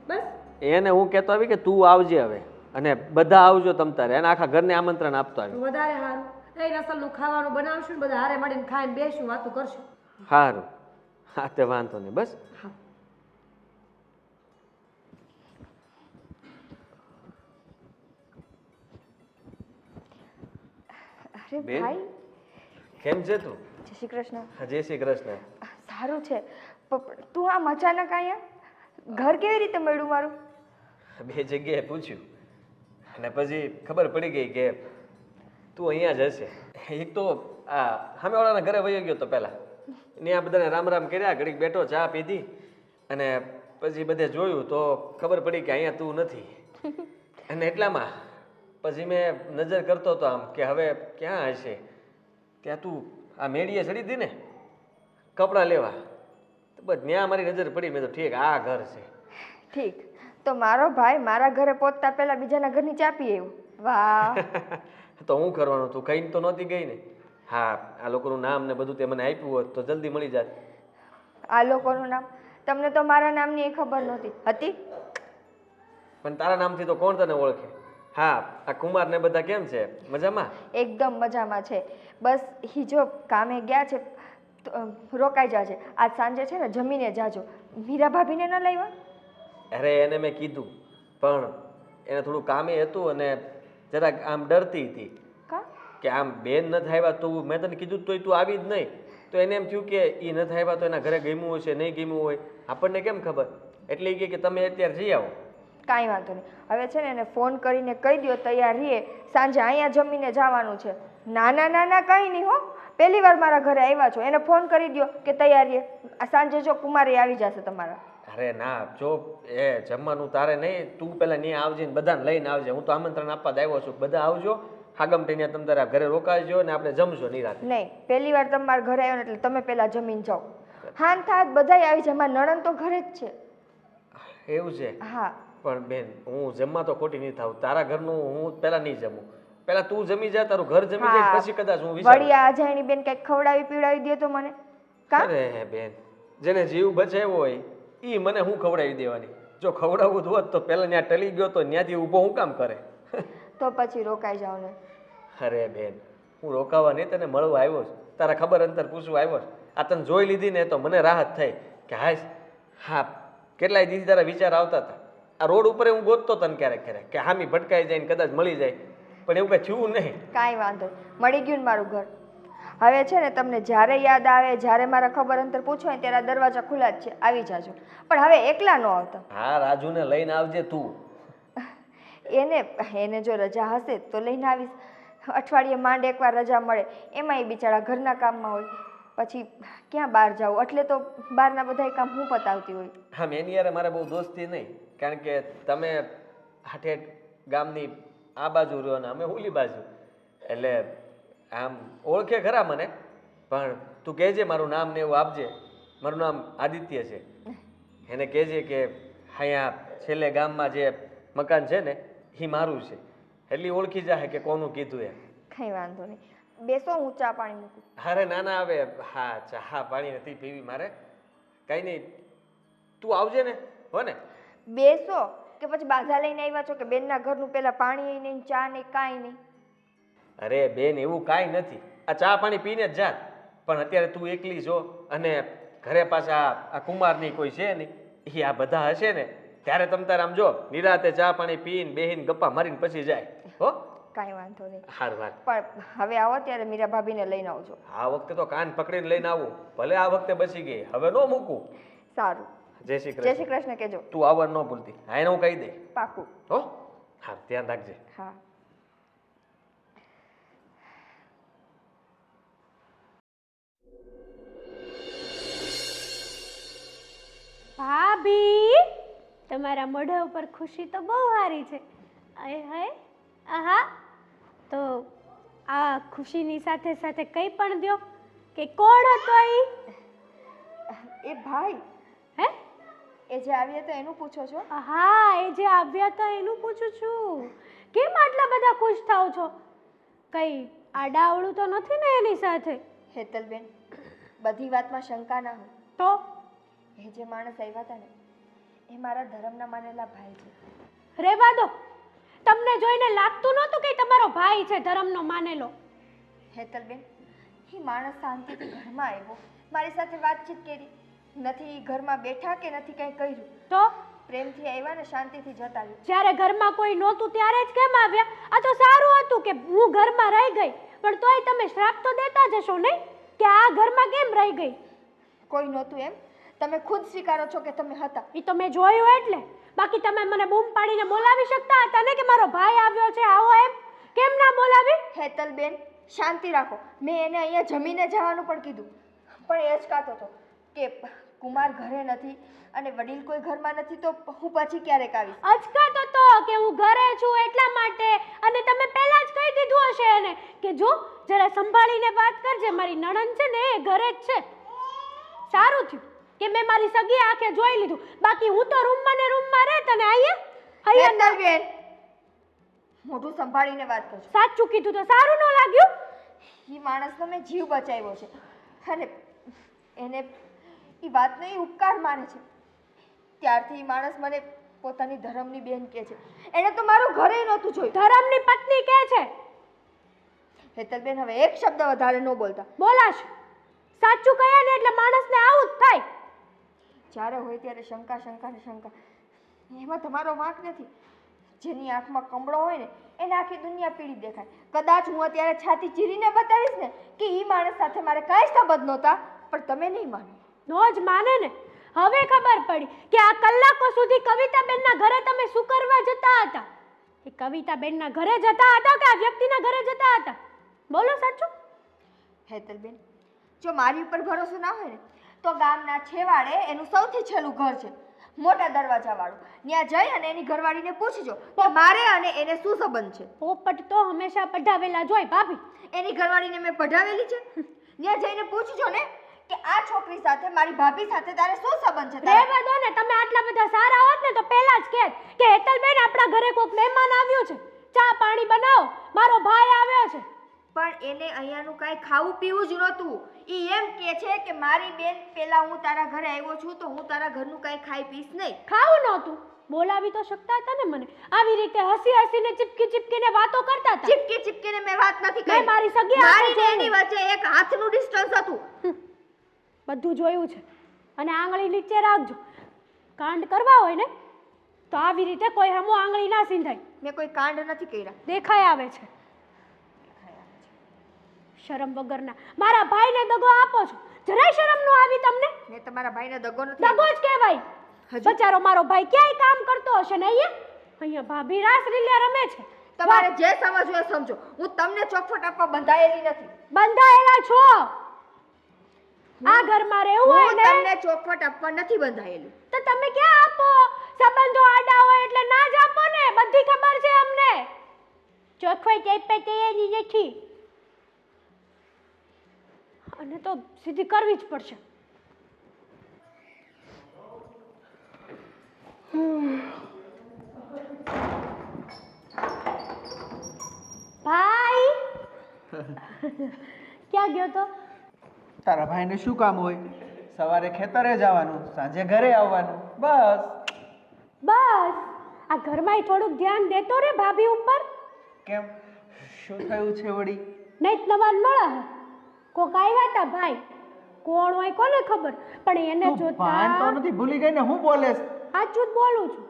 બસ. એને હું કહેતો આવી કે તું આવજે હવે અને બધા આવજો તમ તારે. એને આખા ઘરને આમંત્રણ આપતો આવી. વધારે સારું. એ નસલનું ખાવાનું બનાવશું ને બધા હારે મળીને ખાઈને બેસશું, વાતું કરશું. સારું. હા તે વાંધો નહીં. બસ હા. અરે બેન. ભાઈ, કેમ છે તું? જય શ્રી કૃષ્ણ. હા જય શ્રી કૃષ્ણ. સારું છે. તું આમ અચાનક અહીંયા? ઘર કેવી રીતે મળ્યું મારું? 2 જગ્યાએ પૂછ્યું અને પછી ખબર પડી ગઈ કે તું અહીંયા જ હશે. એક તો આ સામેવાળાના ઘરે વહી ગયો તો પહેલાં ત્યાં બધાને રામ રામ કર્યા, ઘડીક બેઠો, ચા પીધી અને પછી બધે જોયું તો ખબર પડી કે અહીંયા તું નથી. અને એટલામાં પછી મેં નજર કરતો હતો આમ કે હવે ક્યાં હશે. ત્યાં તું આ મેળીએ ચડી હતી ને કપડાં લેવા, તો બસ ત્યાં મારી નજર પડી. મેં તો ઠીક આ ઘર છે. ઠીક, તો મારો ભાઈ મારા ઘરે પહોંચતા પહેલા બીજાના ઘરની ચા પી આવ્યું. વાહ. તો હું કરવાનું? તું કહીને તો નહોતી ગઈ ને. હા આ લોકોનું નામ ને બધું તે મને આપ્યું હોત તો જલ્દી મળી જાત. આ લોકોનું નામ? તમને તો મારા નામની એ ખબર નહોતી હતી? પણ તારા નામથી તો કોણ તને ઓળખે? હા આ કુમાર ને બધા કેમ છે? મજામાં? એકદમ મજામાં છે. બસ ઈ જો કામે ગયા છે તો, રોકાઈ જાજે. આજ સાંજે છે ને જમીને જાજો. મીરા ભાભીને ન લાવ્યા? અરે એને મેં કીધું પણ એને થોડું કામે હતું અને જરાક આમ ડરતી હતી કા? કે આમ બેન નથી આવ્યા તું, મેં તને કીધું તોય તું આવી જ નહીં. તો એને એમ થયું કે એ નથી આવ્યા તો એના ઘરે ગમ્યું હશે, નહીં ગમ્યું હોય, આપણને કેમ ખબર. એટલે એ કહે કે તમે અત્યારે જઈ આવો. કાંઈ વાંધો નહીં. હવે છે ને એને ફોન કરીને કહી દો તૈયાર રહીએ, સાંજે અહીંયા જમીને જવાનું છે. નાના નાના કંઈ નહીં હો, પહેલી વાર મારા ઘરે આવ્યા છો. એને ફોન કરી દો કે તૈયાર રહીએ. આ સાંજે જો કુમારી આવી જશે તમારા. અરે ના જો એ જમવાનું તારે નહીં, તું પહેલાં ત્યાં આવજે ને બધાને લઈને આવજે. હું તો આમંત્રણ આપવા જ આવ્યો છું. બધા આવજો હાગમટીને તમે તારા ઘરે રોકાજો ને આપણે જમશો નિરાંતે. નહીં, પહેલી વાર તમે મારા ઘરે આવ્યો ને એટલે તમે પહેલા જમીન જાઓ. હાન થાત બધાય આવી જાય, મારા નણંદ તો ઘરે જ છે. એવું છે? હા. પણ બેન હું જમવા તો ખોટી નહીં થાવ. તારા ઘરનું હું પહેલા નહીં જમું. પહેલા તું જમી જા, તારું ઘર જમી જાય પછી કદાચ હું વિચારું. વળી આ અજાયણી બેન કંઈક ખવડાવી પીવડાવી દે તો મને કા? અરે બેન, જેને જીવ બચાવ્યો હોય ઈ મને હું ખવડાવી દેવાની. જો ખવડાવવું જ હોત તો પહેલા ત્યાં ટલી ગયો તો ત્યાંથી ઊભો હું કામ કરે? તો પછી રોકાઈ જાવ ને. અરે બેન, હું રોકાવા નહીં, તને મળવા આવ્યો છું, તારા ખબર અંતર પૂછવા આવ્યો છું. આ તને જોઈ લીધી ને તો મને રાહત થઈ કે હા કેટલાય દીધી તારા વિચાર આવતા હતા. આ રોડ ઉપર હું ગોતતો તને ક્યારેક ક્યારેક કે હામી ભટકાઈ જાય ને કદાચ મળી જાય, પણ એવું કઈ થયું નહીં. કાંઈ વાંધો નહીં, મળી ગયું ને મારું ઘર. હવે છે ને તમને જ્યારે યાદ આવે, જ્યારે મારા ખબર અંતર પૂછો ને ત્યારે દરવાજા ખુલ્લા જ છે, આવી જાજો. પણ હવે એકલા ન આવતા. હા, રાજુને લઈને આવજે તું. એને જો રજા હશે તો લઈને આવીશ. અઠવાડિયે માંડ એકવાર રજા મળે, એમાં એ બિચારા ઘરના કામમાં હોય, પછી ક્યાં બહાર જાવું, એટલે તો બહારના બધા કામ હું પતાવતી હોય. હા, એની યારે મારે બહુ દોસ્તી નહીં, કારણ કે તમે હાઠેઠ ગામની આ બાજુ રહ્યો ને અમે ઓલી બાજુ, એટલે આમ ઓળખે ખરા મને. પણ તું કહેજે મારું નામ ને એવું આપજે. મારું નામ આદિત્ય છે. એને કહેજે કે અહીંયા છેલ્લે ગામમાં જે મકાન છે ને એ મારું છે, એટલી ઓળખી જાય કે કોનું કીધું એમ. કંઈ વાંધો નહીં, બેસો, હું ચા પાણી મૂકું. અરે ના ના, હવે હા ચા પાણી નથી પીવી મારે. કંઈ નહીં, તું આવજે ને. હો ને? બેસો કે પછી બાધા લઈને આવ્યા છો કે બેનના ઘરનું પેલા પાણી નહીં, ચા નહીં, કાંઈ નહીં? અરે બેન, એવું કાંઈ નથી. આ ચા પાણી પીને જ જાત. પણ અત્યારે તું એકલી છો અને ઘરે પાછા આ કુમારની કોઈ છે નહીં, એ આ બધા હશે ને ત્યારે તમ તારે આમ જો નિરાતે ચા પાણી પીને બેહીને ગપ્પા મારીને પછી જાય. હો, કાંઈ વાંધો નહીં. હારું વાત. પણ હવે આવો ત્યારે મીરા ભાભીને લઈને આવજો. આ વખતે તો કાન પકડીને લઈને આવું. ભલે આ વખતે બચી ગઈ, હવે ન મૂકું. સારું. જય શ્રી જય કૃષ્ણ. શ્રી કૃષ્ણ કહેજો. તું આવવાનું ન ભૂલતી. હા, એને હું કહી દઈ. પાકું. હો, હા, ધ્યાન રાખજે. હા. ભાભી, તમારા મોઢા ઉપર ખુશી તો બહુ સારી છે. અય હય, આહા. તો આ ખુશીની સાથે સાથે કંઈ પણ દ્યો કે કોણ હતો ઈ? એ ભાઈ હે? એ જે આવ્યા તો એનું પૂછો છો? હા, એ જે આવ્યા હતા એનું પૂછું છું. કેમ આટલા બધા ખુશ થાવ છો? કઈ આડાવડું તો નથી ને એની સાથે? હેતલબેન, બધી વાતમાં શંકા ના હોય. તો એ જે માણસ આવ્યા હતા ને એ મારા ધર્મના માનેલા ભાઈ છે. રેવા દો, તમને જોઈને લાગતું નહોતું કે તમારો ભાઈ છે ધર્મનો માનેલો. હેતલબેન, એ માણસ શાંતિથી ઘરમાં આવ્યો, મારી સાથે વાતચીત કરી, નથી ઘરમાં બેઠા કે નથી કંઈ કર્યું. તો પ્રેમથી આવ્યા ને શાંતિથી જતા રહ્યા. જ્યારે ઘરમાં કોઈ નહોતું ત્યારે જ કેમ આવ્યા? આ તો સારું હતું કે હું ઘરમાં રહી ગઈ, પણ તોય તમે શ્રાપ તો દેતા જ હશો નહીં કે આ ઘરમાં કેમ રહી ગઈ? કોઈ નહોતું એમ તમે ખુદ સ્વીકારો છો કે તમે હતા. એ તો મેં જોયું એટલે. બાકી તમે મને બૂમ પાડીને બોલાવી શકતા હતા ને કે મારો ભાઈ આવ્યો છે, આવો એમ? કેમ ના બોલાવી? હેતલબેન, શાંતિ રાખો. મેં એને અહીંયા જમીને જવાનું પણ કીધું, પણ એ જ કાતો હતો કે કુમાર ઘરે નથી અને વડીલ કોઈ ઘરમાં નથી તો હું પછી ક્યારેક આવીશ. અચકાતો તો કે હું ઘરે છું એટલા માટે, અને તમે પહેલા જ કહી દીધું હશે એને કે જો જરા સંભાળીને વાત કરજે, મારી નણંદ છે ને એ ઘરે જ છે. સારું થયું કે મેં મારી સગી આંખે જોઈ લીધું, બાકી હું તો રૂમમાં ને રૂમમાં રહેત અને અહીંયા હેતલબેન, મોઢું સંભાળીને વાત કરજો. સાચું કીધું તો સારું ન લાગ્યું? એ માણસનો મેં જીવ બચાવ્યો છે અને એને એ વાતનો એ ઉપકાર માને છે. ત્યારથી એ માણસ મને પોતાની ધર્મની બેન કહે છે. એણે તો મારું ઘરે નહોતું જોયું. ધર્મની પત્ની કહે છે. હેતલબેન, હવે એક શબ્દ વધારે ન બોલતા. બોલાશ. સાચું કહ્યા ને એટલે માણસને આવું જ થાય. જ્યારે હોય ત્યારે શંકા શંકા ને શંકા, એમાં તમારો વાંક નથી. જેની આંખમાં કમળો હોય ને એને આખી દુનિયા પીળી દેખાય. કદાચ હું અત્યારે છાતી ચીરીને બતાવીશ ને કે એ માણસ સાથે મારે કાંઈ સંબંધ નહોતા, પણ તમે નહીં માનો. નો જ માને ને. હવે ખબર પડી કે આ કલાકો સુધી કવિતાબેનના ઘરે તમે શું કરવા જતા હતા? એ કવિતાબેનના ઘરે જતા હતા કે આ વ્યક્તિના ઘરે જતા હતા? બોલો સાચું. હેતલબેન, જો મારી ઉપર ભરોસો ના હોય ને તો ગામના છેવાડે એનું સૌથી છેલ્લું ઘર છે. મોટા દરવાજાવાળું. ત્યાં જઈ અને એની ઘરવાળીને પૂછજો કે મારે અને એને શું સંબંધ છે. પોપટ તો હંમેશા પઢાવેલા જ હોય ભાભી. એની ઘરવાળીને મેં પઢાવેલી છે. ત્યાં જઈને પૂછજો ને કે આ છોકરી સાથે મારી ભાભી સાથે તારે શું સંબંધ છે. રહેવા દો ને, તમે આટલા બધા સારા હોત ને તો પહેલા જ કહેત કે હેતલબેન આપણા ઘરે કોઈક મહેમાન આવ્યું છે, ચા પાણી બનાવો, મારો ભાઈ આવ્યો છે. પણ એને અહીંયાનું કાંઈ ખાવું પીવું જ નહોતું. એ એમ કહે છે કે મારી બેન પેલા હું તારા ઘરે આવ્યો છું તો હું તારા ઘરનું કાંઈ ખાઈ પીશ નહીં. ખાવું નહોતું, બોલાવી તો શકતા હતા ને મને. આવી રીતે હસી હસીને ચીપકી ચીપકીને વાતો કરતા હતા. ચીપકી ચીપકીને મેં વાત નથી કરી. મેં મારી સગી મારી ને એની વચ્ચે એક હાથનું ડિસ્ટન્સ હતું. બધું જોયું છે. અને આંગળી નીચે રાખજો. કાંડ કરવા હોય ને તો આવી રીતે કોઈ હમો આંગળી ના સીંધાય. મેં કોઈ કાંડ નથી કર્યા. દેખાય આવે છે શરમ વગરના. મારા ભાઈને દગો આપો છો, જરાય શરમ ન આવી તમને? મેં તમારા ભાઈને દગો નથી દગો જ કહેવાય. બચારો મારો ભાઈ ક્યાંય કામ કરતો હશે ને અહીંયા ભાભી રાસ લીલા રમે છે. તમારે જે સમજવું એ સમજો. હું તમને ચોખવટ આપવા બંધાયેલી નથી. બંધાયેલા છો. આ ઘરમાં રહેવું હોય હું ને તમને ચોખવટ આપવા નથી બંધાયેલી. તો તમે ક્યાં આપો? સંબંધો આડા હોય એટલે ના જ આપો ને. બધી ખબર છે અમને. ચોખવટ આપે તે એની નથી. અને તો સીધી કરવી જ પડશે. ભાઈ ક્યાં ગયો તો? તારા ભાઈને શું કામ હોય? સવારે ખેતરે જવાનું, સાંજે ઘરે આવવાનું, બસ. બસ આ ઘરમાં થોડુંક ધ્યાન દેતો રે ભાભી ઉપર. કેમ, શું થયું છે વળી? નહીં નવાન મળે. કોક આવ્યા તા ભાઈ, કોણ હોય કોને ખબર, પણ એને તું ભાન તો જોતા નથી, ભૂલી ગઈ ને? હું બોલેસ? સાચું જ બોલું છું.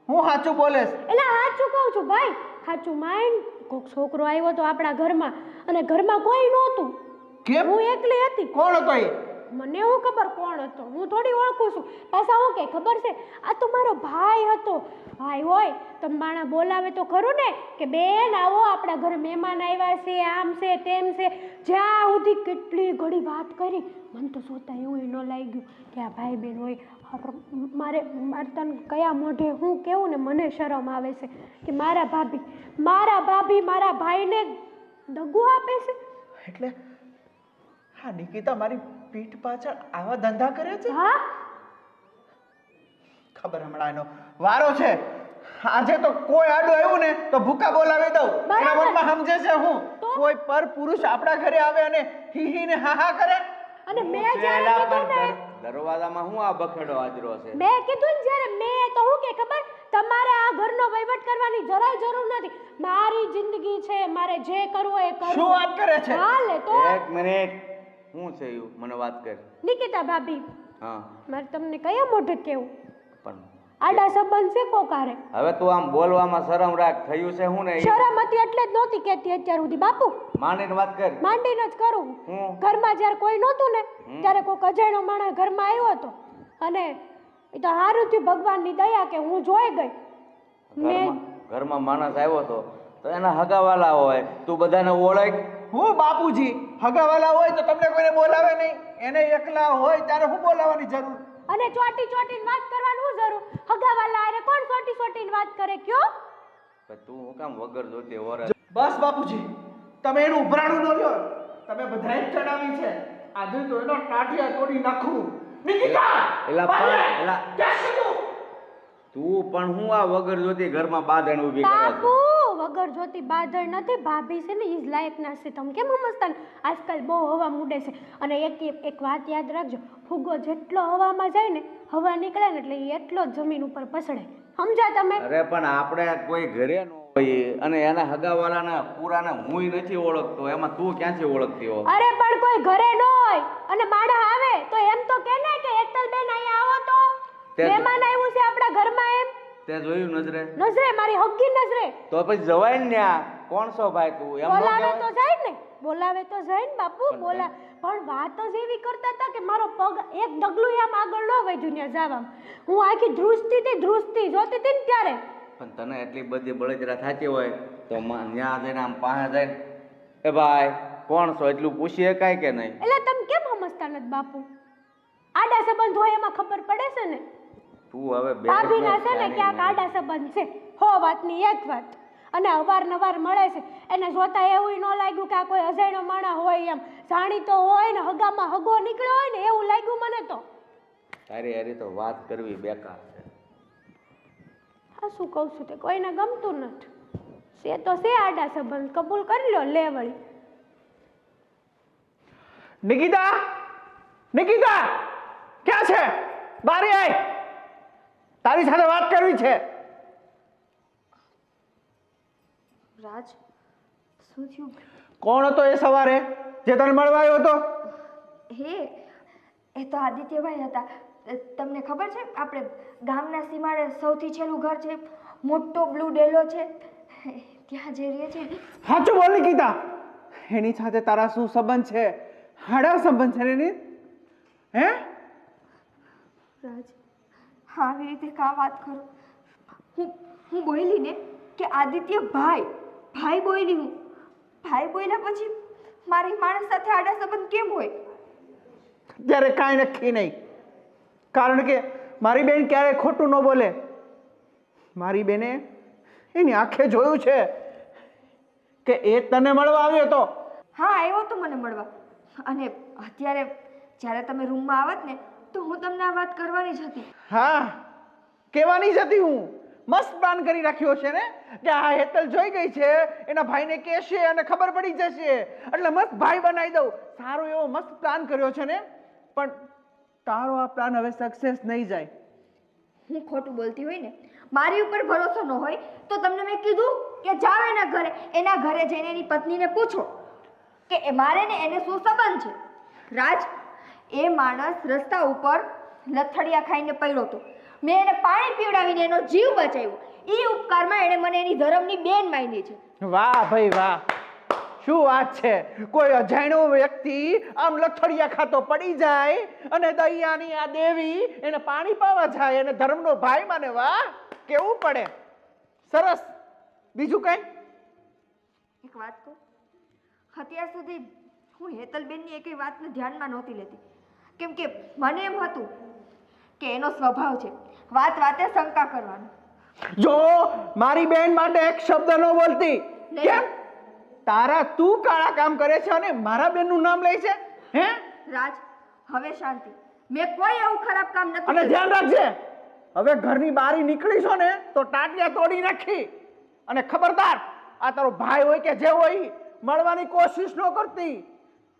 હું સાચું બોલેસ? એટલે સાચું કહું છું ભાઈ, સાચું માઈન. કોક છોકરો આવ્યો તો આપણા ઘરમાં અને ઘરમાં કોઈ નહોતું. કેમ? હું એકલી હતી. કોણ હતો એ? મને હું ખબર કોણ હતો, હું થોડી ઓળખું છું. પાછા હું કે ખબર છે, આ તો મારો ભાઈ હતો. ભાઈ હોય તો માણા બોલાવે તો ખરું ને કે બેન આવો, આપણા ઘરે મહેમાન આવ્યા છે, આમ છે તેમ છે. જ્યાં સુધી કેટલી ઘડી વાત કરી, મને તો જોતા એવું ન લાગ્યું કે આ ભાઈ બેન હોય. મારે તને કયા મોઢે હું કેવું ને, મને શરમ આવે છે કે મારા ભાભી મારા ભાઈને દગો આપે છે. એટલે હા, નિકિતા મારી પીઠ પાછળ આવા ધંધા કરે છે? હા, ખબર હમણાં એનો વારો છે. આજે તો કોઈ આડું આવ્યું ને તો ભૂકા બોલાવી દઉં. એના મનમાં સમજે છે હું કોઈ પર પુરુષ આપણા ઘરે આવે અને હી હી ને હા હા કરે. અને મેં જ્યારે કીધું ને, દરવાજામાં હું આ બખેડો હાજરો છે? મેં કીધું ને જ્યારે, મેં તો હું કે ખબર, તમારે આ ઘરનો વહીવટ કરવાની જરાય જરૂર નથી. મારી જિંદગી છે, મારે જે કરવું એ કરવું. શું વાત કરે છે? હાલે તો એક મિનિટ, શું છે એવું? મને વાત કર. નિકિતા ભાભી, હા, મારે તમને કયા મોઢે કેવું? પણ આડા સંબંધ છે કોકારે. હવે તું આમ બોલવામાં શરમ રાખ. થયું છે હું ને એ શરમ હતી એટલે જ નહોતી કહેતી અત્યાર સુધી. બાપુ માંડીને વાત કર. માંડીને જ કરું. હું ઘરમાં જ્યારે કોઈ નહોતું ને ત્યારે કોઈક અજાણ્યો માણસ ઘરમાં આવ્યો હતો અને એ તો સારું થયું ભગવાનની દયા કે હું જોઈ ગઈ. ઘરમાં માણસ આવ્યો તો એના હગાવાલા હોય, તું બધાને ઓળખ. હું બાપુજી હગાવાલા હોય તો તમને કોઈને બોલાવે નહીં? એને એકલા હોય ત્યારે હું બોલાવવાની જરૂર? અને ચોટીને વાત કરવાની શું જરૂર? હગાવાલા આરે કોણ ચોટીને વાત કરે કયો? તું હું કામ વગર જોતી ઓર? બસ બાપુજી, તમે એનું ઉભરાણું ન લ્યો. તમે બધાએ જ ચડાવી છે. આજે તો એનો ટાટિયા તોડી નાખું. નિકિતા! તું પણ હું આ વગર જોતી ઘરમાં બાંધણ ઊભી કરે છે? બાપુ વગર જોતી બાધળ નથી. ભાભી છે ને ઈ જ લાયકના છે. તમે કેમ સમજતા ને? આજકાલ બહુ હવા મૂડે છે. અને એક વાત યાદ રાખજો, ફુગ્ગો જેટલો હવામાં જાય ને, હવા નીકળે ને એટલે એ એટલો જ જમીન ઉપર પસડે. સમજ્યા તમે? અરે પણ આપણે કોઈ ઘરે ન હોય અને એના હગાવાલાના પૂરાને હુંય નથી ઓળખતો, એમાં તું ક્યાંથી ઓળખતી હો? અરે પણ કોઈ ઘરે ન હોય અને માણસ આવે તો એમ તો કે ને કે હેતલબેન અહીંયા આવો તો મહેમાન આવ્યું છે આપણા ઘરમાં. એમ તે જોયું નજરે? નજરે, મારી હગી નજરે. તો પછી જવાય ને ન્યા. કોણ છો ભાઈ તું? એમ ન બોલાવે કહેવાય? તો જાય ને, બોલાવે તો જાય ને બાપુ. બોલા પણ વાત જ એવી કરતા હતા કે મારો પગ એક ડગલું આમ આગળ ન વધ્યું ત્યાં જવામાં. હું આખી ધ્રુજતી જોતી હતી ને ત્યારે. પણ તને એટલી બધી બળતરા થતી હોય તો ત્યાં જઈને આમ પાસે જઈને એ ભાઈ કોણ છો એટલું પૂછી શકાય કે નહીં? એટલે તમે કેમ સમજતા નથી બાપુ? આડા સંબંધ હોય એમાં ખબર પડે છે ને. તું હવે બે ભાભીના છે ને ક્યાંક આડા સંબંધ છે હો વાતની એક વાત અને અવારનવાર મળે છે એને જોતા એવું ન લાગ્યું કે આ કોઈ અજાણ્યો માણસ હોય એમ જાણીતો હોય ને હગામાં હગો નીકળ્યો હોય ને એવું લાગ્યું મને તો તારી હારી તો વાત કરવી બેકાર છે. હા શું કહું છું તે કોઈને ગમતું નથી છે તો છે આડા સંબંધ કબૂલ કરી લો લે વળી. નિકિતા નિકિતા ક્યાં છે? બારી આય, તારી સાથે વાત કરવી છે. રાજ શું થયું? કોણ હતો એ સવારે જે તને મળવા આવ્યો હતો? હે એ તો આદિત્યભાઈ હતા. તમને ખબર છે આપણે ગામના સીમાડે સૌથી છેલ્લું ઘર છે, મોટો બ્લુ ડેલો છે, ત્યાં જે રહે છે. સાચું બોલ નિકિતા, એની સાથે તારા શું સંબંધ છે? હાડા સંબંધ છે ને? હે રાજ હા આવી રીતે કાં વાત કરો? હું બોલી ને કે આદિત્ય ભાઈ ભાઈ બોલી. હું ભાઈ બોલ્યા પછી મારી માણસ સાથે આડા સંબંધ કેમ હોય? ત્યારે કાંઈ નક્કી નહીં, કારણ કે મારી બેન ક્યારેય ખોટું ન બોલે. મારી બેને એની આંખે જોયું છે કે એ તને મળવા આવ્યો હતો. હા આવ્યો તો મને મળવા, અને અત્યારે જ્યારે તમે રૂમમાં આવત ને તો હું તમને આ વાત કરવાની જ હતી. હા કહેવાની જ હતી. હું મસ્ત પ્લાન કરી રાખ્યો છે ને કે આ હેતલ જોઈ ગઈ છે, એના ભાઈને કહેશે અને ખબર પડી જશે એટલે મસ્ત ભાઈ બનાવી દઉં. સારો એવો મસ્ત પ્લાન કર્યો છે ને, પણ તારો આ પ્લાન હવે સક્સેસ નહીં જાય. હું ખોટું બોલતી હોય ને, મારી ઉપર ભરોસો ન હોય તો તમને મેં કીધું કે જાઓ એના ઘરે જઈને એની પત્નીને પૂછો કે મારે ને એને શું સંબંધ છે. રાજ એ માણસ રસ્તા ઉપર લથડિયા ખાઈને પડ્યો હતો, મેં એને પાણી પીવડાવીને એનો જીવ બચાવ્યો. એ ઉપકારમાં એણે મને એની ધર્મની બેન માની છે. વાહ ભાઈ વાહ, શું વાત છે! કોઈ અજાણ્યો વ્યક્તિ આમ લથડિયા ખાતો પડી જાય અને દયાની આ દેવી એને પાણી પાવા જાય અને ધર્મનો ભાઈ માને. વાહ, કેવું પડે! સરસ. બીજું કઈ? એક વાત કહું, અત્યાર સુધી હું હેતલબેનની એકેય વાતને ધ્યાનમાં નહોતી લેતી, કેમ કે મને એમ હતું કે એનો સ્વભાવ છે વાત વાતે શંકા કરવાનો. જો મારી બેન માટે એક શબ્દ ન બોલતી. કેમ? તારા તું કાળા કામ કરે છે અને મારા બેનનું નામ લે છે. હે રાજ હવે શાંતિ, મેં કોઈ એવું ખરાબ કામ નથી અને કર્યું. ધ્યાન રાખજે, હવે ઘરની બારી નીકળીશો ને તો ટાટિયા તોડી નાખી. અને ખબરદાર, આ તારો ભાઈ હોય કે જે હોય મળવાની કોશિશ ન કરતી.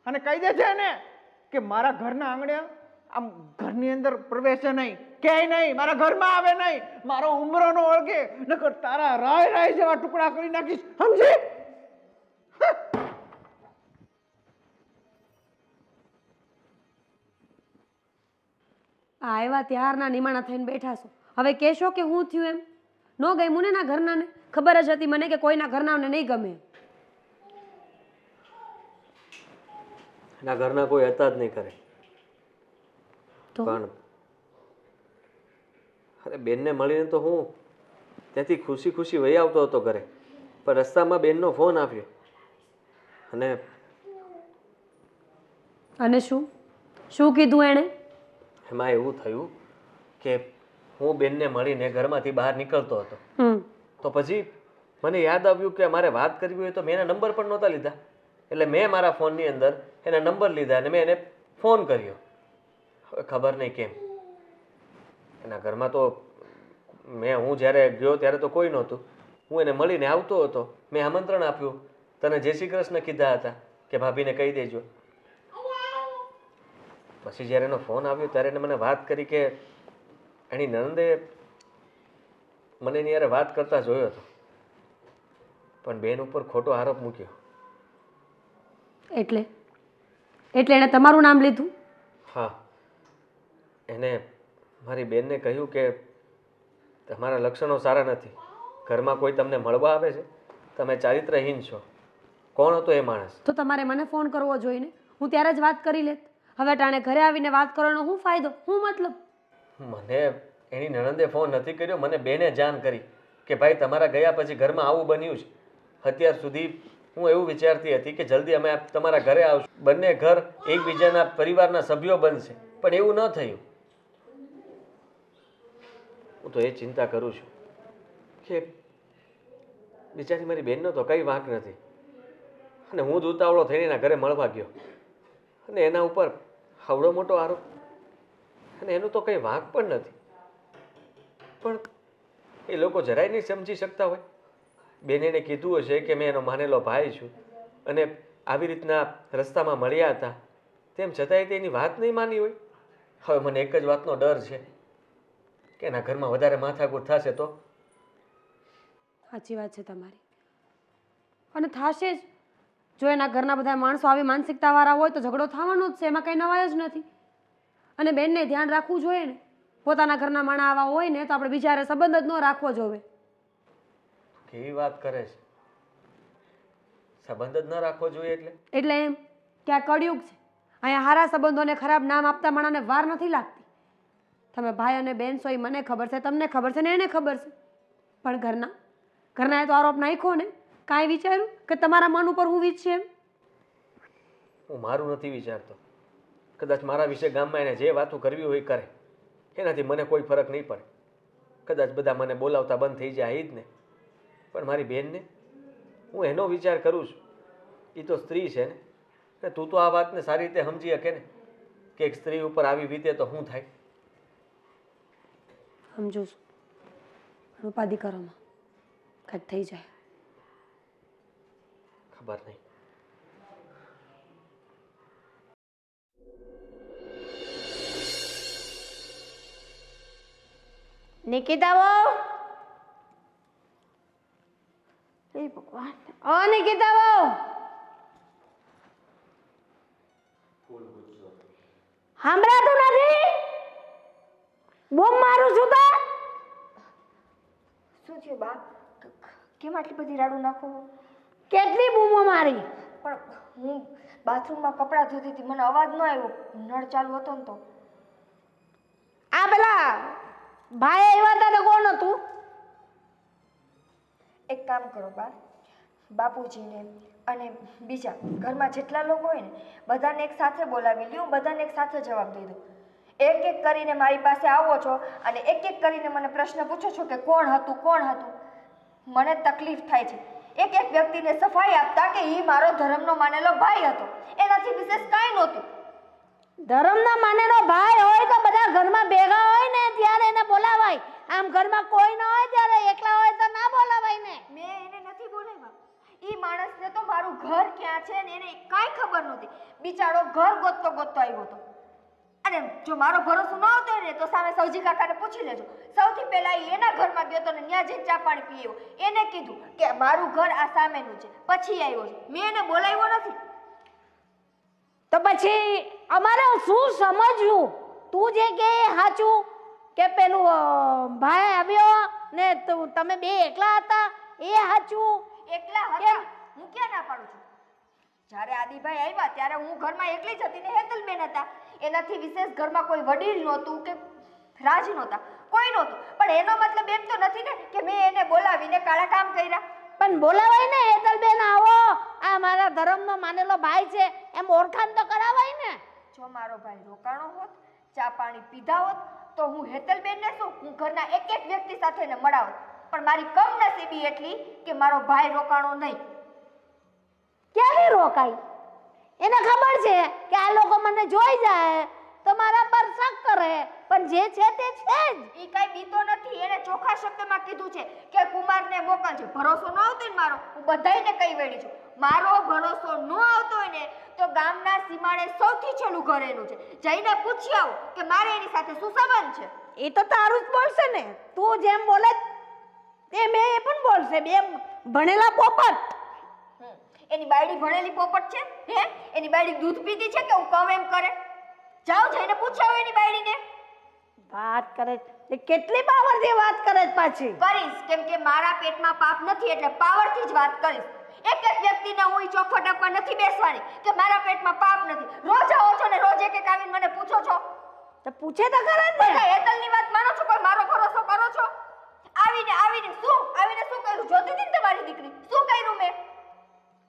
અને કહી દે છે એને કે મારા ઘરના આંગણે આમ ઘરની અંદર પ્રવેશે નહીં, ક્યાંય નહીં, મારા ઘરમાં આવે નહીં, મારો ઉમરો નો ઓળખે, નકર તારા રાય રાય જેવા ટુકડા કરી નાખીશ. સમજી? આવ્યા ત્યારના નિમાણા થઈને બેઠા છો. હવે કહેશો કે હું થયું એમ? ન ગમ્યું ને ના ઘરનાને? ખબર જ હતી મને કે કોઈના ઘરનાને નહીં ગમે. એના ઘરના કોઈ હતા જ નહીં કરે. તો પણ અરે બેનને મળીને તો હું ત્યાંથી ખુશી ખુશી વહી આવતો હતો ઘરે, પણ રસ્તામાં બેનનો ફોન આવ્યો. અને શું શું કીધું એણે? એમાં એવું થયું કે હું બેનને મળીને ઘરમાંથી બહાર નીકળતો હતો, તો પછી મને યાદ આવ્યું કે મારે વાત કરવી હોય તો મેં એના નંબર પણ નહોતા લીધા. એટલે મેં મારા ફોનની અંદર એના નંબર લીધા અને મેં એને ફોન કર્યો. હવે ખબર નહીં કેમ એના ઘરમાં તો હું જ્યારે ગયો ત્યારે તો કોઈ નહોતું. હું એને મળીને આવતો હતો, મેં આમંત્રણ આપ્યું, તને જય શ્રી કૃષ્ણ કીધા હતા કે ભાભીને કહી દેજો. પછી જ્યારે એનો ફોન આવ્યો ત્યારે એને મને વાત કરી કે એની નણંદે મને એની યારે વાત કરતા જોયો હતો, પણ બેન ઉપર ખોટો આરોપ મૂક્યો. એટલે એણે તમારું નામ લીધું? હા, એને મારી બેનને કહ્યું કે તમારા લક્ષણો સારા નથી, ઘરમાં કોઈ તમને મળવા આવે છે, તમે ચારિત્રહીન છો. કોણ હતો એ માણસ? તો તમારે મને ફોન કરવો જોઈને, હું ત્યારે જ વાત કરી લેત. હવે ટાણે ઘરે આવીને વાત કરવાનો શું ફાયદો, શું મતલબ? મને એની નણંદે ફોન નથી કર્યો, મને બેને જાણ કરી કે ભાઈ તમારા ગયા પછી ઘરમાં આવું બન્યું છે. અત્યાર સુધી હું એવું વિચારતી હતી કે જલ્દી અમે તમારા ઘરે આવશું, બંને ઘર એકબીજાના પરિવારના સભ્યો બનશે, પણ એવું ન થયું. હું તો એ ચિંતા કરું છું કે બિચારી મારી બહેનનો તો કંઈ વાંક નથી, અને હું જ ઉતાવળો થઈને એના ઘરે મળવા ગયો અને એના ઉપર હવડો મોટો આરોપ, અને એનું તો કંઈ વાંક પણ નથી. પણ એ લોકો જરાય નહીં સમજી શકતા હોય. બેન એને કીધું હશે કે મેં એનો માનેલો ભાઈ છું અને આવી રીતના રસ્તામાં મળ્યા હતા, તેમ છતાંય તેની વાત નહીં માની હોય. હવે મને એક જ વાતનો ડર છે કે એના ઘરમાં વધારે માથાકૂટ થશે તો. સાચી વાત છે તમારી, અને થશે જ. જો એના ઘરના બધા માણસો આવી માનસિકતાવાળા હોય તો ઝઘડો થવાનો જ છે, એમાં કંઈ નવાય જ નથી. અને બેનને ધ્યાન રાખવું જોઈએ ને, પોતાના ઘરના માણા આવા હોય ને તો આપણે બીજા સંબંધ જ ન રાખવો જોઈએ. કેવી વાત કરે છે? સંબંધ જ ન રાખવો જોઈએ એટલે એમ કે આ કળિયુગ છે. અહીંયા સારા સંબંધોને ખરાબ નામ આપતા માણસને વાર નથી લાગતી. તમે ભાઈ અને બેન છો એ મને ખબર છે, તમને ખબર છે ને એને ખબર છે, પણ ઘરના એ તો આરોપ નાખ્યો ને. કાંઈ વિચાર્યું કે તમારા મન ઉપર હું વીજ છે એમ? હું મારું નથી વિચારતો. કદાચ મારા વિશે ગામમાં એને જે વાતો કરવી હોય કરે, એનાથી મને કોઈ ફરક નહીં પડે. કદાચ બધા મને બોલાવતા બંધ થઈ જાય જ ને, પણ મારી બહેનને હું એનો વિચાર કરું છું. એ તો સ્ત્રી છે ને, તું તો આ વાતને સારી રીતે સમજી શકે ને કે એક સ્ત્રી ઉપર આવી વીતે તો શું થાય. સમજુ છું, પણ ઉપાધિ કરોમાં કંઈક થઈ જાય. ખબર નહીં. નિકિતા વહુ, એ ભગવાન, ઓ નિકિતા વહુ, સાંભળાતું નથી? બૂમ મારું છું તો શું થયું બા? કેમ આટલી બધી રાડું નાખો? કેટલી બૂમો મારી? પણ હું બાથરૂમમાં કપડાં ધોતી હતી, મને અવાજ ન આવ્યો, નળ ચાલુ હતો ને તો. આ પેલા ભાઈ આવ્યા હતા તો કોણ હતું? એક કામ કરો બા, બાપુજીને અને બીજા ઘરમાં જેટલા લોકો હોય ને બધાને એક સાથે બોલાવી લ્યો, બધાને એક સાથે જવાબ દઈ દો. એક એક કરીને મારી પાસે આવો છો અને એક એક કરીને મને પ્રશ્ન પૂછો છો કે કોણ હતું કોણ હતું. મને તકલીફ થાય છે એક એક વ્યક્તિને સફાઈ આપતા કે એ મારો ધર્મનો માનેલો ભાઈ હતો, એનાથી વિશેષ કાંઈ નહોતું. ધર્મનો માનેલો ભાઈ હોય તો બધા ઘરમાં ભેગા હોય ને ત્યારે એને બોલાવાય. આમ ઘરમાં કોઈ ન હોય ત્યારે એકલા હોય તો ના બોલાવાય ને. મેં એને નથી બોલાવ્યા. ઈ માણસને તો મારું ઘર ક્યાં છે ને એને કાંઈ ખબર નહોતી. બિચારો ઘર ગોતતો ગોતતો આવ્યો હતો. અને જો મારો ભરોસો ન આવતો હોય ને તો સામે સૌજી કાકાને પૂછી લેજો. સૌથી પહેલા એના ઘરમાં ગયો તો ને ત્યાં જઈને ચા પાણી પી આવ્યો. એને કીધું કે મારું ઘર આ સામેનું છે, પછી આવ્યો છે. મેં એને બોલાવ્યો નથી. તો પછી અમારે શું સમજવું? તું જે કે સાચું કે પેલું ભાઈ આવ્યો ને તમે બે એકલા હતા એ સાચું? એકલા હતા, હું ક્યાં ના પાડું છું. જ્યારે આદિભાઈ આવ્યા ત્યારે હું ઘરમાં એકલી જ હતી ને હેતલબેન હતા. એનાથી વિશેષ ઘરમાં કોઈ વડીલ નહોતું કે રાજ નહોતા, કોઈ નહોતું. પણ એનો મતલબ એમ તો નથી ને કે મેં એને બોલાવીને કાળા કામ કર્યા. પણ બોલાવાય ને, હેતલબેન આવો, આ મારા ધર્મનો માનેલો ભાઈ છે એમ ઓળખાણ તો કરાવાય ને. જો મારો ભાઈ રોકાણો હોત, ચા પાણી પીધા હોત તો હું હેતલબેનને શું, હું ઘરના એક એક વ્યક્તિ સાથે ને મળાવત. પણ મારી કમનસીબી એટલી કે મારો ભાઈ રોકાણો નહીં. ક્યાંથી રોકાય? એને ખબર છે કે આ લોકો મને જોઈ જાય તો મારા પર શક કરે, પણ જે છે તે છે જ. ઈ કાઈ બીતો નથી. એને ચોખ્ખા શબ્દમાં કીધું છે કે કુમારને મોકલજો. ભરોસો ન આવતો ને મારો, હું બધાયને કહી વેડી છું. મારો ભરોસો ન આવતો હોય ને તો ગામના સીમાડે સૌથી છેલ્લું ઘર એનું છે. જઈને પૂછી આવો કે મારે એની સાથે શું સંબંધ છે. એ તો તારું જ બોલશે ને. તું જેમ બોલે તેમ એ પણ બોલશે. બે ભણેલા પોપટ. એની બાયડી ભણેલી પોપટ છે? હે, એની બાયડી દૂધ પીતી છે કે હું કહું એમ કરે? જાઓ જઈને પૂછાવો એની બાયડીને. વાત કરે છે કેટલી પાવરથી વાત કરે છે પાછી. કરીશ, કેમ કે મારા પેટમાં પાપ નથી એટલે પાવરથી જ વાત કરીશ. એક એક વ્યક્તિને હું ચોખ્ખો ટપવા નથી બેસવાની કે મારા પેટમાં પાપ નથી. રોજ આવો છો ને રોજ એક એક આવીને મને પૂછો છો. તો પૂછે તો ખરા ને. બધા હેતલની વાત માનો છો? કોઈ મારો ભરોસો કરો છો? આવીને શું કર્યું? જોતી હતી ને તમારી દીકરી, શું કર્યું મેં?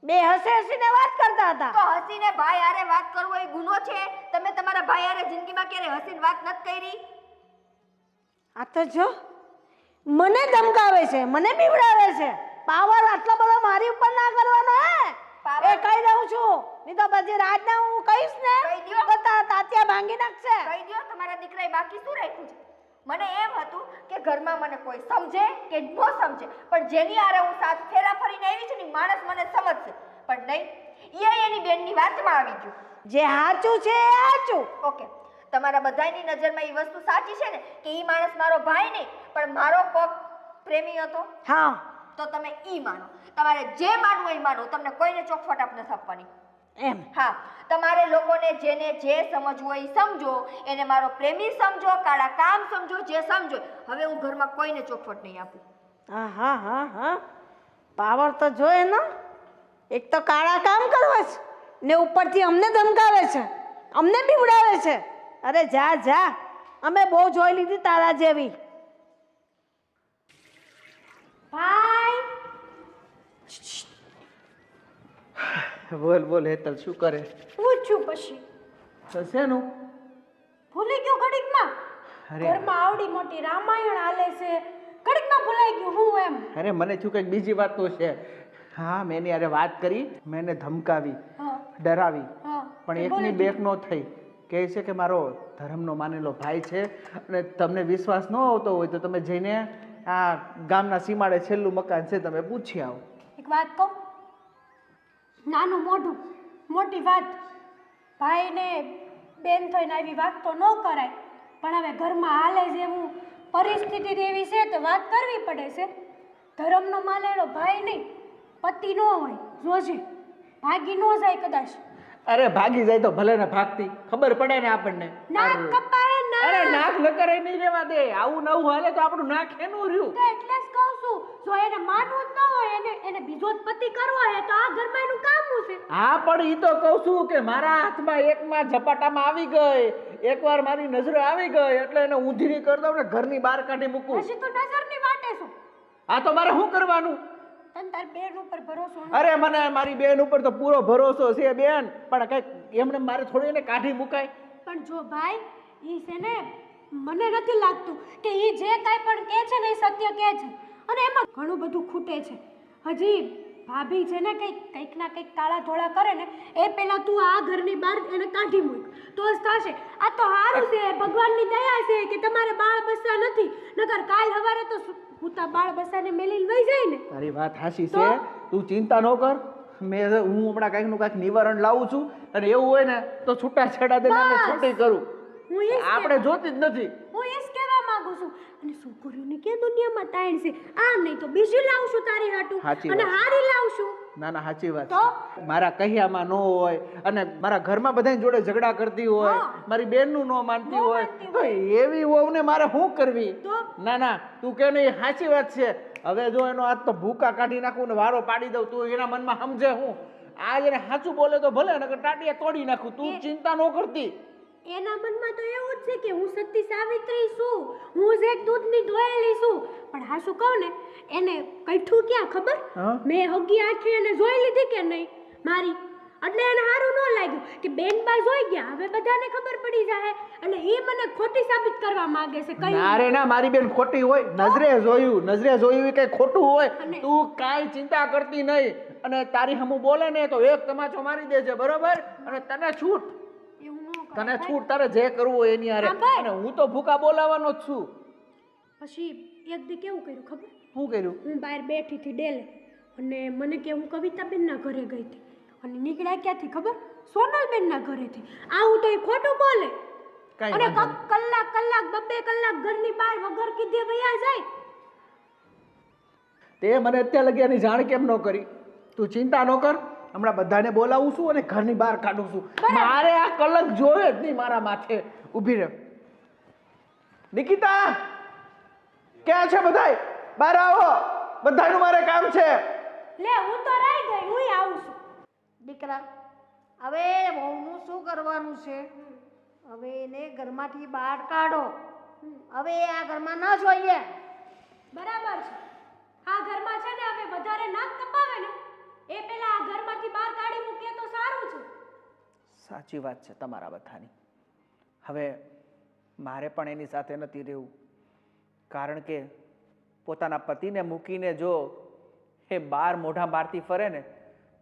બે હસીને વાત કરતા હતા. તો હસીને ભાઈ હારે વાત કરવો એ ગુનો છે? તમે તમારા ભાઈ હારે જિંદગીમાં ક્યારે હસીને વાત નથી કરી? આ તો જો મને ધમકાવે છે, મને બીવડાવે છે. પાવર આટલો બધો મારી ઉપર ના કરવાનો હે. Power? એ કહી દઉં છું, નહીં તો પછી રાજને હું કહીશ ને કહી દ્યો. તો તાત્યા ભાંગી નાખશે. કહી દ્યો તમારા દીકરાએ બાકી શું રાખ્યું છે? મને એમ હતું કે ઘરમાં મને કોઈ સમજે કે ન સમજે, પણ જેની હારે હું સાત ફેરા ફરીને આવી છું ને માણસ મને સમજશે, પણ નહીં, એ એની બેનની વાતમાં આવી ગયું. જે સાચું છે એ સાચું. ઓકે, તમારા બધાની નજરમાં એ વસ્તુ સાચી છે ને કે ઈ માણસ મારો ભાઈ નહીં પણ મારો કોક પ્રેમી હતો, હા, તો તમે ઈ માનો. તમારે જે માનવું એ માનો, તમને કોઈને ચોખવટ આપ નથી આપવાની. એમ. હા, તમારે લોકોને જેને જે સમજવું હોય ઈ સમજો, એને મારો પ્રેમી સમજો, કાળા કામ સમજો, જે સમજો. હવે હું ઘરમાં કોઈને ચોખવટ નહીં આપું. હા હા હા હા, પાવર તો જોઈએ ને. એક તો કાળા કામ કરવા છે ને ઉપરથી અમને ધમકાવે છે, અમને બીવડાવે છે. અરે જા જા, અમે બહુ જોઈ લીધી તારા જેવી. ભાઈ બોલ બોલ હેતલ, શું કરે? પૂછ્યું પછી તો શેનું? ભૂલી ગયો ઘડીકમાં. અરે ઘરમાં આવડી મોટી રામાયણ હાલે છે, ઘડીકમાં ભૂલાઈ ગયું હું એમ. અરે મને શું કંઈક બીજી વાત તો છે. હા, મેં એની હારે વાત કરી, મેં એને ધમકાવી, હા ડરાવી, હા પણ એકની બેક નો થઈ. કહે છે કે મારો ધર્મનો માનેલો ભાઈ છે અને તમને વિશ્વાસ ન આવતો હોય તો તમે જઈને આ ગામના સીમાડે છેલ્લું મકાન છે, તમે પૂછી આવો. એક વાત કહું, નાનું મોઢું મોટી વાત. ભાઈને બેન થઈને આવી વાત તો ન કરાય, પણ હવે ઘરમાં હાલે જેવું પરિસ્થિતિ એવી છે તો વાત કરવી પડે છે. ધર્મનો માનેલો ભાઈ નહીં, પતિ ન હોય, જોજે ભાગી ન જાય કદાચ. અરે ભાગી જાય તો ભલે ને ભાગતી, ખબર પડે ને આપણને. નાક કપાય અરે ના. નાક નકરે નહીં રહેવા દે. આવું નવું હાલે તો આપણું નાક એનું રહ્યું. તો એટલે જ કહું છું, જો એને માનવું જ ન હોય, એને બીજો જ પતિ કરવો હોય તો આ ઘરમાં એનું કામ શું છે? હા, પણ ઈ તો કહું છું કે મારા હાથમાં એકમાં ઝપાટામાં આવી ગઈ, એકવાર મારી નજરે આવી ગઈ એટલે એને ઊંધી કરી દઉં ને ઘરની બહાર કાઢી મૂકું. હજી તો નજરની વાટે છું. આ તો મારે શું કરવાનું? તને તાર બેન ઉપર ભરોસો નથી. અરે મને મારી બેન ઉપર તો પૂરો ભરોસો છે બેન, પણ કઈક એમને મારે થોડી એને કાઢી મુકાય. પણ જો ભાઈ, ઈ છે ને, મને નથી લાગતું કે ઈ જે કાંઈ પણ કહે છે ને એ સત્ય કહે છે, અને એમાં ઘણું બધું ખૂટે છે. હજી ભાભી છે ને કંઈક ના કંઈક કાળા ધોળા કરે ને એ પહેલા તું આ ઘરની બહાર એને કાઢી મૂક તો જ થશે. આ તો સારું છે, ભગવાનની દયા છે કે તમારે બાળ બચ્ચા નથી, નકર કાલ સવારે તો હુતા બાળ બચ્ચાને મેલીને વહી જાય ને. તારી વાત હાચી છે, તું ચિંતા ન કર. હું હમણાં કાંઈક નું કાંઈક નિવારણ લાવું છું, અને એવું હોય ને તો છૂટા છેડા દઈને આને છૂટી કરું. હું એ આપણે જોતી જ નથી. હું એ જ કહેવા માંગુ છું. અને છોકરીઓને કે દુનિયામાં તાણ છે, આ નહીં તો બીજી લાવશું તારી હાટું, સાચી અને વાત. હારી લાવશું. ના ના, સાચી વાત તો? છે. મારા કહ્યામાં ન હોય અને મારા ઘરમાં બધાની જોડે ઝઘડા કરતી હોય, હા. મારી બેનનું ન માનતી ન હોય, માનતી તો એવી વહુને મારે શું કરવી? તો? ના ના, તું કે નહીં, સાચી વાત છે. હવે જો એનો હાથ તો ભૂકા કાઢી નાખું ને વારો પાડી દઉં, તું એના મનમાં સમજે હું આજ એને સાચું બોલે તો ભલે, નકર ટાટિયા તોડી નાખું. તું ચિંતા ન કરતી. એના મનમાં તો એવું જ છે કે હું સતી સાવિત્રી છું, હું જ એક દૂધની ધોયેલી છું. પણ હા શું કહું ને, એને કઈઠું ક્યાં ખબર? હા? મેં હગી આંખે એને જોઈ લીધી કે નહીં મારી, એટલે એને સારું ન લાગ્યું કે બેનબા જોઈ ગયા, હવે બધાને ખબર પડી જાય, એટલે એ મને ખોટી સાબિત કરવા માંગે છે. કઈ ના રે ના, મારી બેન ખોટી હોય, નજરે જોયું એ કઈ ખોટું હોય. અને- તું કાંઈ ચિંતા કરતી નહીં, અને તારી હમું બોલે ને તો એક તમાચો મારી દેજે, બરોબર? અને તને છૂટ, એવું ન કરાય તને ભાઈ. છૂટ, તારે જે કરવું હોય એની હારે. હા, ભાઈ. અને હું તો ભૂકા બોલાવાનો જ છું. પછી એક દી કેવું કર્યું ખબર? શું કર્યું? હું બહાર બેઠી હતી ડેલે, અને મને કે હું કવિતાબેનના ઘરે ગઈ હતી, અને નીકળ્યા ક્યાંથી ખબર? સોનલબેનના ઘરેથી. આવું તો એ ખોટું બોલે, કાંઈ અને વાંધો નહીં. કલાક બબ્બે કલાક ઘરની બહાર વગર કીધે વયા જાય. તે મને અત્યારે લગી જાણ કેમ ન કરી? તું ચિંતા ન કર, હમણાં બધાને બોલાવું છું અને ઘરની બહાર કાઢું છું. મારે આ કલંક જોવે જ નહીં મારા માથે. ઊભી રહે. નિકિતા, ક્યાં છે બધાય? બહાર આવો, બધાનું મારે કામ છે. લે હું તો રહી ગઈ, હું આવું છું. દીકરા, હવે વહુનું શું કરવાનું છે? હવે એને ઘરમાંથી બહાર કાઢો. હવે આ ઘરમાં ન જોઈએ. બરાબર છે, આ ઘરમાં છે ને હવે વધારે નાક કપાવે ને એ પેલા આ ઘરમાંથી બહાર કાઢી મૂકીએ તો સારું છે. સાચી વાત છે તમારા બધાની. હવે મારે પણ એની સાથે નથી રહેવું, કારણ કે પોતાના પતિને મૂકીને જો એ બાર મોઢા મારતી ફરે ને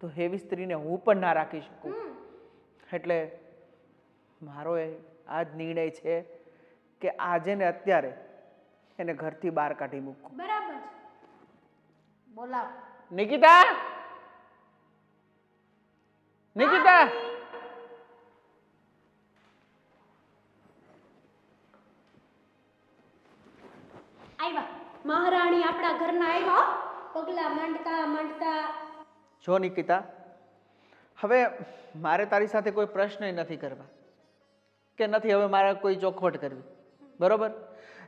તો એવી સ્ત્રીને હું પણ ના રાખી શકું. એટલે મારો આ જ નિર્ણય છે કે આજે ને અત્યારે એને ઘરથી બહાર કાઢી મૂકું. બરાબર છે. બોલાવ. નિકિતા, નિકિતા, આવ્યા મહારાણી આપણા ઘરના આવ્યા પગલા માંડતા માંડતા. જો નિકિતા, હવે મારે તારી સાથે કોઈ પ્રશ્ન નથી કરવા કે નથી હવે મારે કોઈ ચોખવટ કરવી, બરોબર?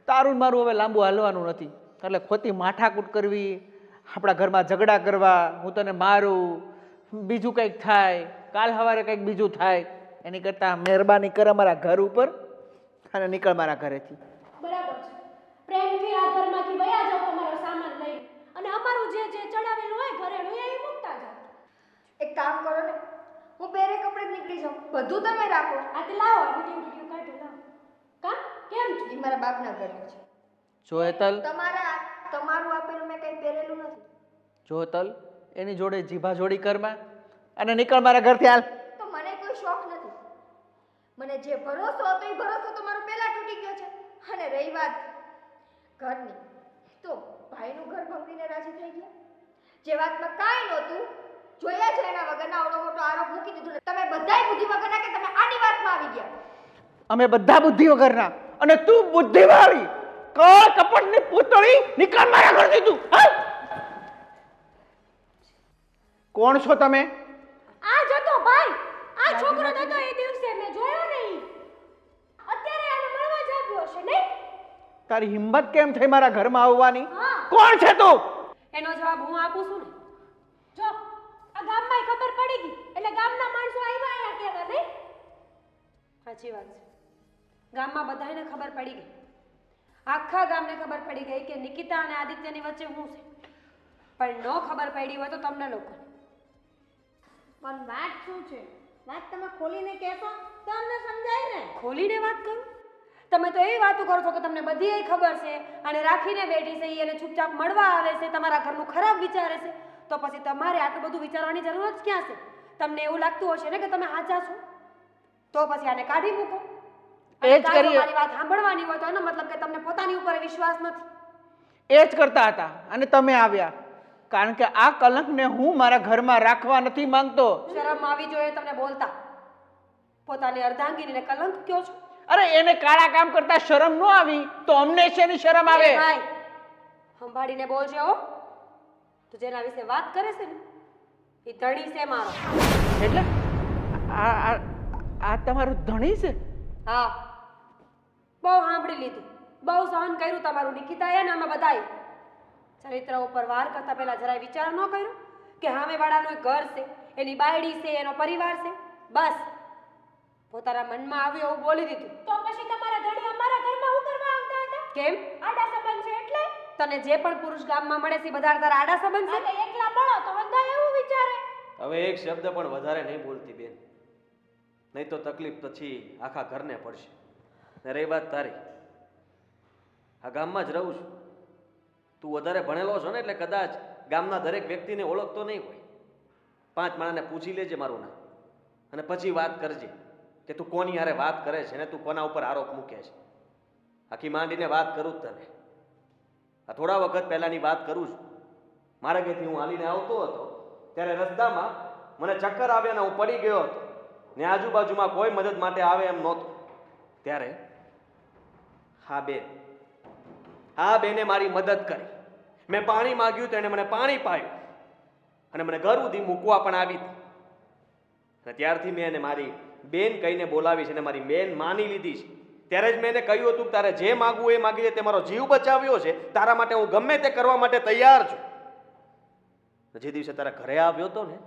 તારું ને મારું હવે લાંબુ હાલવાનું નથી. એટલે ખોટી માથાકૂટ કરવી, આપણા ઘરમાં ઝઘડા કરવા, હું તને મારું, બીજું કંઈક થાય, કાલ સવારે કંઈક બીજું થાય, એની કરતાં મહેરબાની કર અમારા ઘર ઉપર અને નીકળ મારા ઘરેથી. બરાબર છે. પ્રેમથી આ ઘરમાંથી વયા જાઓ તમારો સામાન લઈને અને અમારું જે જે ચડાવેલું હોય ઘરેણું એ મૂકતા જાઓ. એક કામ કરો ને, હું પહેરે કપડે જ નીકળી જાઉં, બધું તમે રાખો. આ તે લાવો વિડીયો કાઢો લાવો. કા કેમ છે? એ મારા બાપના ઘરનું છે. જો હેતલ, તમારું આપેલું મેં કંઈ પહેરેલું નથી. જો હેતલ, એની જોડે જીભા જોડી કરમાં અને નીકળ મારા ઘરથી હાલ. તો મને કોઈ શોખ નથી. મને જે ભરોસો હતો એ ભરોસો તો મારો પહેલા તૂટી ગયો છે. અને રહી વાત ઘરની, તો ભાઈનું ઘર ભંગીને રાજી થઈ ગયા. જે વાતમાં કાંઈ નહોતું, જોયા છે એના વગરના આવડો મોટો આરોપ મૂકી દીધો ને તમે બધાય બુદ્ધિ વગરના કે તમે આની વાતમાં આવી ગયા. અમે બધા બુદ્ધિ વગરના અને તું બુદ્ધિવાળી કળ કપટની પૂતળી, નીકળ મારા ઘરથી તું. હાલ. કોણ છો તમે? આ જતો ભાઈ, આ છોકરો હતો એ દિવસે મેં જોયો નહીં. અત્યારે આને મળવા જ આવ્યો છે નહીં? તારી હિંમત કેમ થઈ મારા ઘરમાં આવવાની? હા. કોણ છે તું? એનો જવાબ હું આપું છું ને. જો આ ગામમાં ખબર પડી ગઈ એટલે ગામના માણસો આવ્યા અહીંયા કેવા નહીં? સાચી વાત છે. ગામમાં બધાને ખબર પડી ગઈ. આખા ગામને ખબર પડી ગઈ કે નિકિતા અને આદિત્યની વચ્ચે હું છે. પણ ન ખબર પડી હોય તો તમને લોકો. પણ વાત શું છે? વાત તમે ખોલીને કહેશો તો અમને સમજાય ને. ખોલીને વાત કરું? તમે તો એવી વાતો કરો છો કે તમને બધી એ ખબર છે અને રાખીને બેઠી છે ઈ અને ચૂપચાપ મળવા આવે છે, તમારા ઘરનું ખરાબ વિચારે છે, તો પછી તમારે આટલું બધું વિચારવાની જરૂર જ ક્યાં છે? તમને એવું લાગતું હશે ને કે તમે સાચા છો, તો પછી આને કાઢી મૂકો. એ જ કરીએ. મારી વાત સાંભળવાની હોય તો એનો મતલબ કે તમને પોતાની ઉપર વિશ્વાસ નથી. એ જ કરતા હતા અને તમે આવ્યા, કારણ કે આ કલંકને હું મારા ઘરમાં રાખવા નથી માંગતો. શરમ આવી જોઈએ તમને બોલતા. પોતાની અર્ધાંગીનીને કલંક કયો છો? અરે એને કાળા કામ કરતા શરમ ન આવી તો અમને શેની શરમ આવે? એ ભાઈ સંભાળીને બોલજો હો. તો જેના વિશે વાત કરે છે ને એ ધણી છે મારો. એટલે આ તમારો ધણી છે? હા, બહુ સાંભળી લીધું, બહુ સહન કર્યું તમારું નિકિતાએ ને અમે બધાએ. ચરિત્ર ઉપર વાર કરતા પહેલા જરાય વિચાર ન કર્યો કે સામે વાળાનું ઘર છે, એની બાયડી છે, એનો પરિવાર છે, બસ પોતાના મનમાં આવ્યું એવું બોલી દીધું. તો પછી તમારા ધણી અમારા ઘરમાં શું કરવા આવતા હતા? કેમ? આડા સંબંધ છે એટલે? તને જે પણ પુરુષ ગામમાં મળે છે બધા તારા આડા સંબંધ છે? અને એકલા મળો તો બધા એવું વિચારે. હવે એક શબ્દ પણ વધારે નહીં બોલતી બેન, નહીં તો તકલીફ પછી આખા ઘરને પડશે. ને રહી વાત તારી, આ ગામમાં જ રહું છું. તું વધારે ભણેલો છો ને એટલે કદાચ ગામના દરેક વ્યક્તિને ઓળખતો નહીં હોય. 5 માણસને પૂછી લેજે મારું નામ અને પછી વાત કરજે કે તું કોની હારે વાત કરે છે ને તું કોના ઉપર આરોપ મૂકે છે. આખી માંડીને વાત કરું જ તને. આ થોડા વખત પહેલાની વાત કરું છું. મારા ઘરેથી હું હાલીને આવતો હતો ત્યારે રસ્તામાં મને ચક્કર આવ્યા ને હું પડી ગયો હતો ને આજુબાજુમાં કોઈ મદદ માટે આવે એમ નહોતું. ત્યારે હા બેને મારી મદદ કરી. મેં પાણી માંગ્યું તો એણે મને પાણી પાયું અને મને ઘર સુધી મૂકવા પણ આવી હતી. અને ત્યારથી મેં એને મારી બેન કહીને બોલાવી છે અને મારી બેન માની લીધી છે. ત્યારે જ મેં એને કહ્યું હતું કે તારે જે માગવું એ માગી લે, તે મારો જીવ બચાવ્યો છે, તારા માટે હું ગમે તે કરવા માટે તૈયાર છું. જે દિવસે તારા ઘરે આવ્યો હતો ને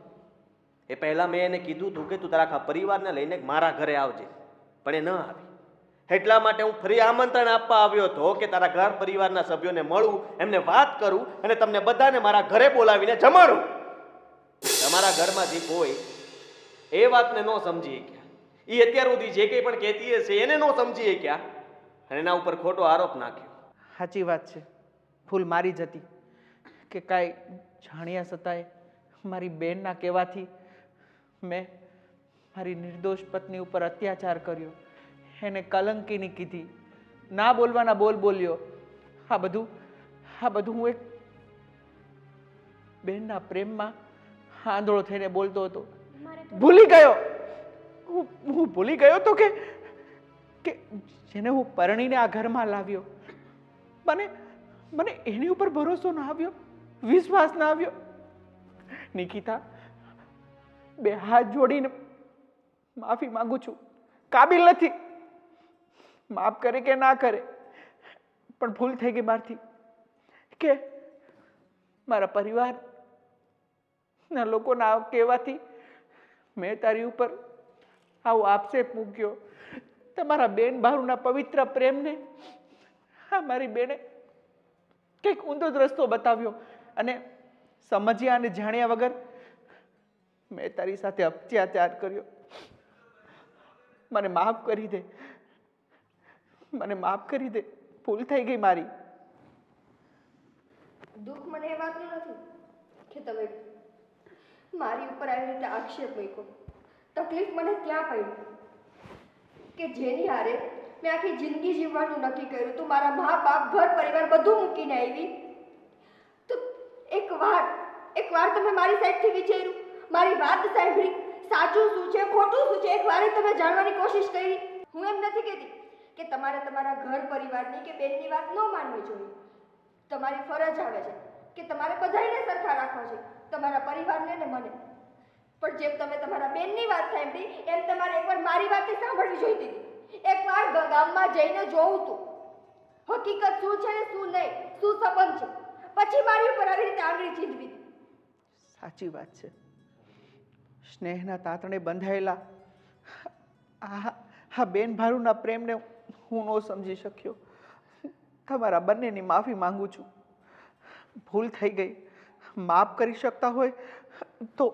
એ પહેલા મેં એને કીધું હતું કે તું તારા આખા પરિવારને લઈને મારા ઘરે આવજે, પણ એ ન આવી. એટલા માટે હું ફરી આમંત્રણ આપવા આવ્યો હતો કે તારા ઘર પરિવારના સભ્યોને મળું, એમને વાત કરું અને તમને બધાને મારા ઘરે બોલાવીને જમાડું. તમારા ઘરમાંથી કોઈ એ વાતને ન સમજી શક્યા. એ અત્યાર સુધી જે કંઈ પણ કહેતી હશે એને ન સમજી શક્યા અને એના ઉપર ખોટો આરોપ નાખ્યો. સાચી વાત છે, ભૂલ મારી જ હતી કે કાંઈ જાણ્યા છતાંય મારી બેનના કહેવાથી મેં મારી નિર્દોષ પત્ની ઉપર અત્યાચાર કર્યો, એને કલંકીની કીધી, ના બોલવાના બોલ બોલ્યો. આ બધું હું એક બેનના પ્રેમમાં આંધળો થઈને બોલતો હતો. ભૂલી ગયો, હું ભૂલી ગયો તો કે જેને હું પરણીને આ ઘરમાં લાવ્યો, મને એની ઉપર ભરોસો ના આવ્યો, વિશ્વાસ ના આવ્યો. નિકિતા, બે હાથ જોડીને માફી માંગુ છું. કાબિલ નથી, માફ કરે કે ના કરે, પણ ભૂલ થઈ ગઈ મારથી કે મારા પરિવારના લોકોના કહેવાથી મેં તારી ઉપર આવો આક્ષેપ મૂક્યો. તમારા બેન ભારુના પવિત્ર પ્રેમને મારી બેને કંઈક ઊંધો જ રસ્તો બતાવ્યો અને સમજ્યા અને જાણ્યા વગર મેં તારી સાથે અત્યાચાર કર્યો. મને માફ કરી દે, મને માફ કરી દે, ભૂલ થઈ ગઈ મારી. દુઃખ મને એ વાતનું નથી કે તમે મારી ઉપર આવી રીતે આક્ષેપ મૂક્યો. તકલીફ મને ત્યાં પડી કે જેની હારે મેં આખી જિંદગી જીવવાનું નક્કી કર્યું હતું, મારા મા બાપ ઘર પરિવાર બધું મૂકીને આવી, તો એકવાર તમે મારી સાઈડથી વિચાર્યું, મારી વાત સાંભળી, સાચું શું છે ખોટું શું છે એકવાર તમે જાણવાની કોશિશ કરી. હું એમ નથી કહેતી કે તમારે તમારા ઘર પરિવારની કે બેનની વાત ન માનવી જોઈએ. તમારી ફરજ આવે છે કે તમારે બધાને સરખા રાખવા છે, તમારા પરિવારને ને મને. પણ જેમ તમે તમારા બેનની વાત સાંભળી એમ તમારે એકવાર મારી વાત સાંભળવી જોઈતી હતી. એકવાર ગામમાં જઈને જોવું તું હકીકત શું છે ને શું નહીં, શું સંબંધ છે, પછી મારી ઉપર આવી રીતે આંગળી ચીંધવી. સાચી વાત છે. સ્નેહના તાતણે બંધાયેલા આ બેન ભારુના પ્રેમને હું ન સમજી શક્યો. તમારા બંનેની માફી માંગુ છું. ભૂલ થઈ ગઈ. માફ કરી શકતા હોય તો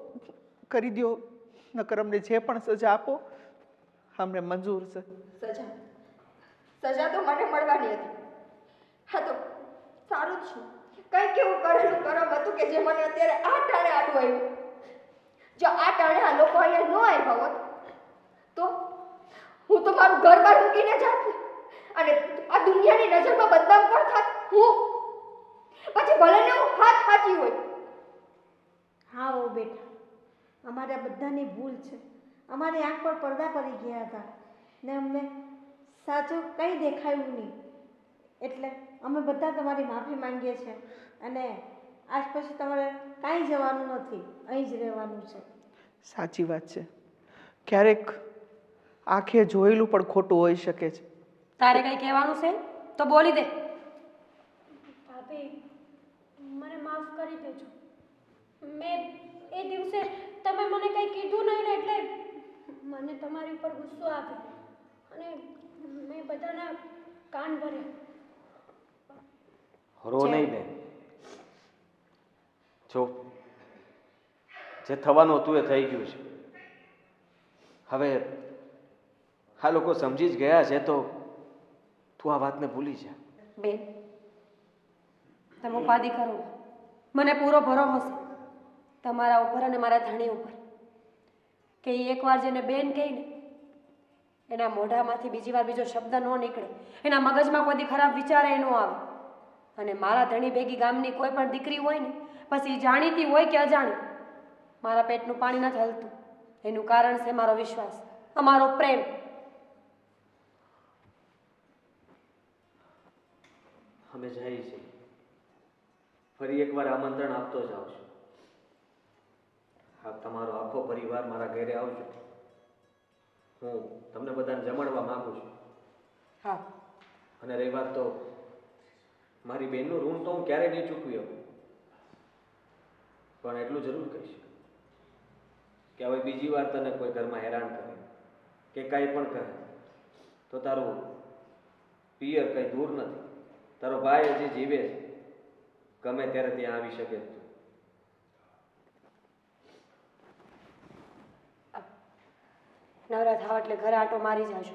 કરી દો, નકર અમને જે પણ સજા આપો અમને મંજૂર છે. સજા તો મને મળવાની હતી. હા તો સારું જ છું. કંઈક એવું કરેલું કરમ હતું કે જે મને અત્યારે આ ટાણે આડું આવ્યું. જો આ ટાણે આ લોકો અહીંયા ન આવ્યા હોત તો હું તો મારું ઘર બહાર મૂકીને જાત અને આ દુનિયાની નજરમાં બદનામ કોણ થાત? હું. પછી ભલે ને હું હાથ સાચી હોય. હા ઓ બેટા, અમારા બધાની ભૂલ છે. અમારી આંખ પર પડદા પડી ગયા હતા ને અમને સાચું કંઈ દેખાયું નહીં, એટલે અમે બધા તમારી માફી માંગીએ છીએ અને આજ પછી તમારે કાંઈ જવાનું નથી, અહીં જ રહેવાનું છે. સાચી વાત છે. ક્યારેક આંખે જોયેલું પણ ખોટું હોઈ શકે છે. તારે કંઈ કહેવાનું છે તો બોલી દે. ભાભી, મને માફ કરી દેજો. મેં એ દિવસે તમે મને કંઈ કીધું નહીં ને એટલે મને તમારી ઉપર ગુસ્સો આવ્યો અને મેં બધાના કાન ભર્યા. રો નહીં બેન. જો જે થવાનું હતું એ થઈ ગયું છે. હવે આ લોકો સમજી જ ગયા છે તો તું આ વાતને ભૂલી જા. બેન, તમે ઉપાધિ કરો. મને પૂરો ભરોસો છે તમારા ઉપર અને મારા ધણી ઉપર કે એ એકવાર જેને બેન કહીને એના મોઢામાંથી બીજી વાર બીજો શબ્દ ન નીકળે, એના મગજમાં કોઈ દી ખરાબ વિચારે ન આવે. અને મારા ધણી ભેગી ગામની કોઈ પણ દીકરી હોય ને, પછી જાણીતી હોય કે અજાણી, મારા પેટનું પાણી નથી હલતું. એનું કારણ છે મારો વિશ્વાસ, અમારો પ્રેમ. અમે જઈએ છીએ. ફરી એકવાર આમંત્રણ આપતો જાઉં છું. હા, તમારો આખો પરિવાર મારા ઘરે આવજો. હું તમને બધાને જમાડવા માંગુ છું. હા. અને રહી વાત તો મારી બહેનનું ઋણ તો હું ક્યારેય નહીં ચૂકવ્યો, પણ એટલું જરૂર કહીશ કે હવે બીજી વાર તને કોઈ ઘરમાં હેરાન કરે કે કાંઈ પણ કરે તો તારું પિયર કંઈ દૂર નથી. તારો ભાઈ હજી જીવે છે, ગમે ત્યારે ત્યાં આવી શકે તું. નવરા થાવ એટલે ઘરે આંટો મારી જાજો.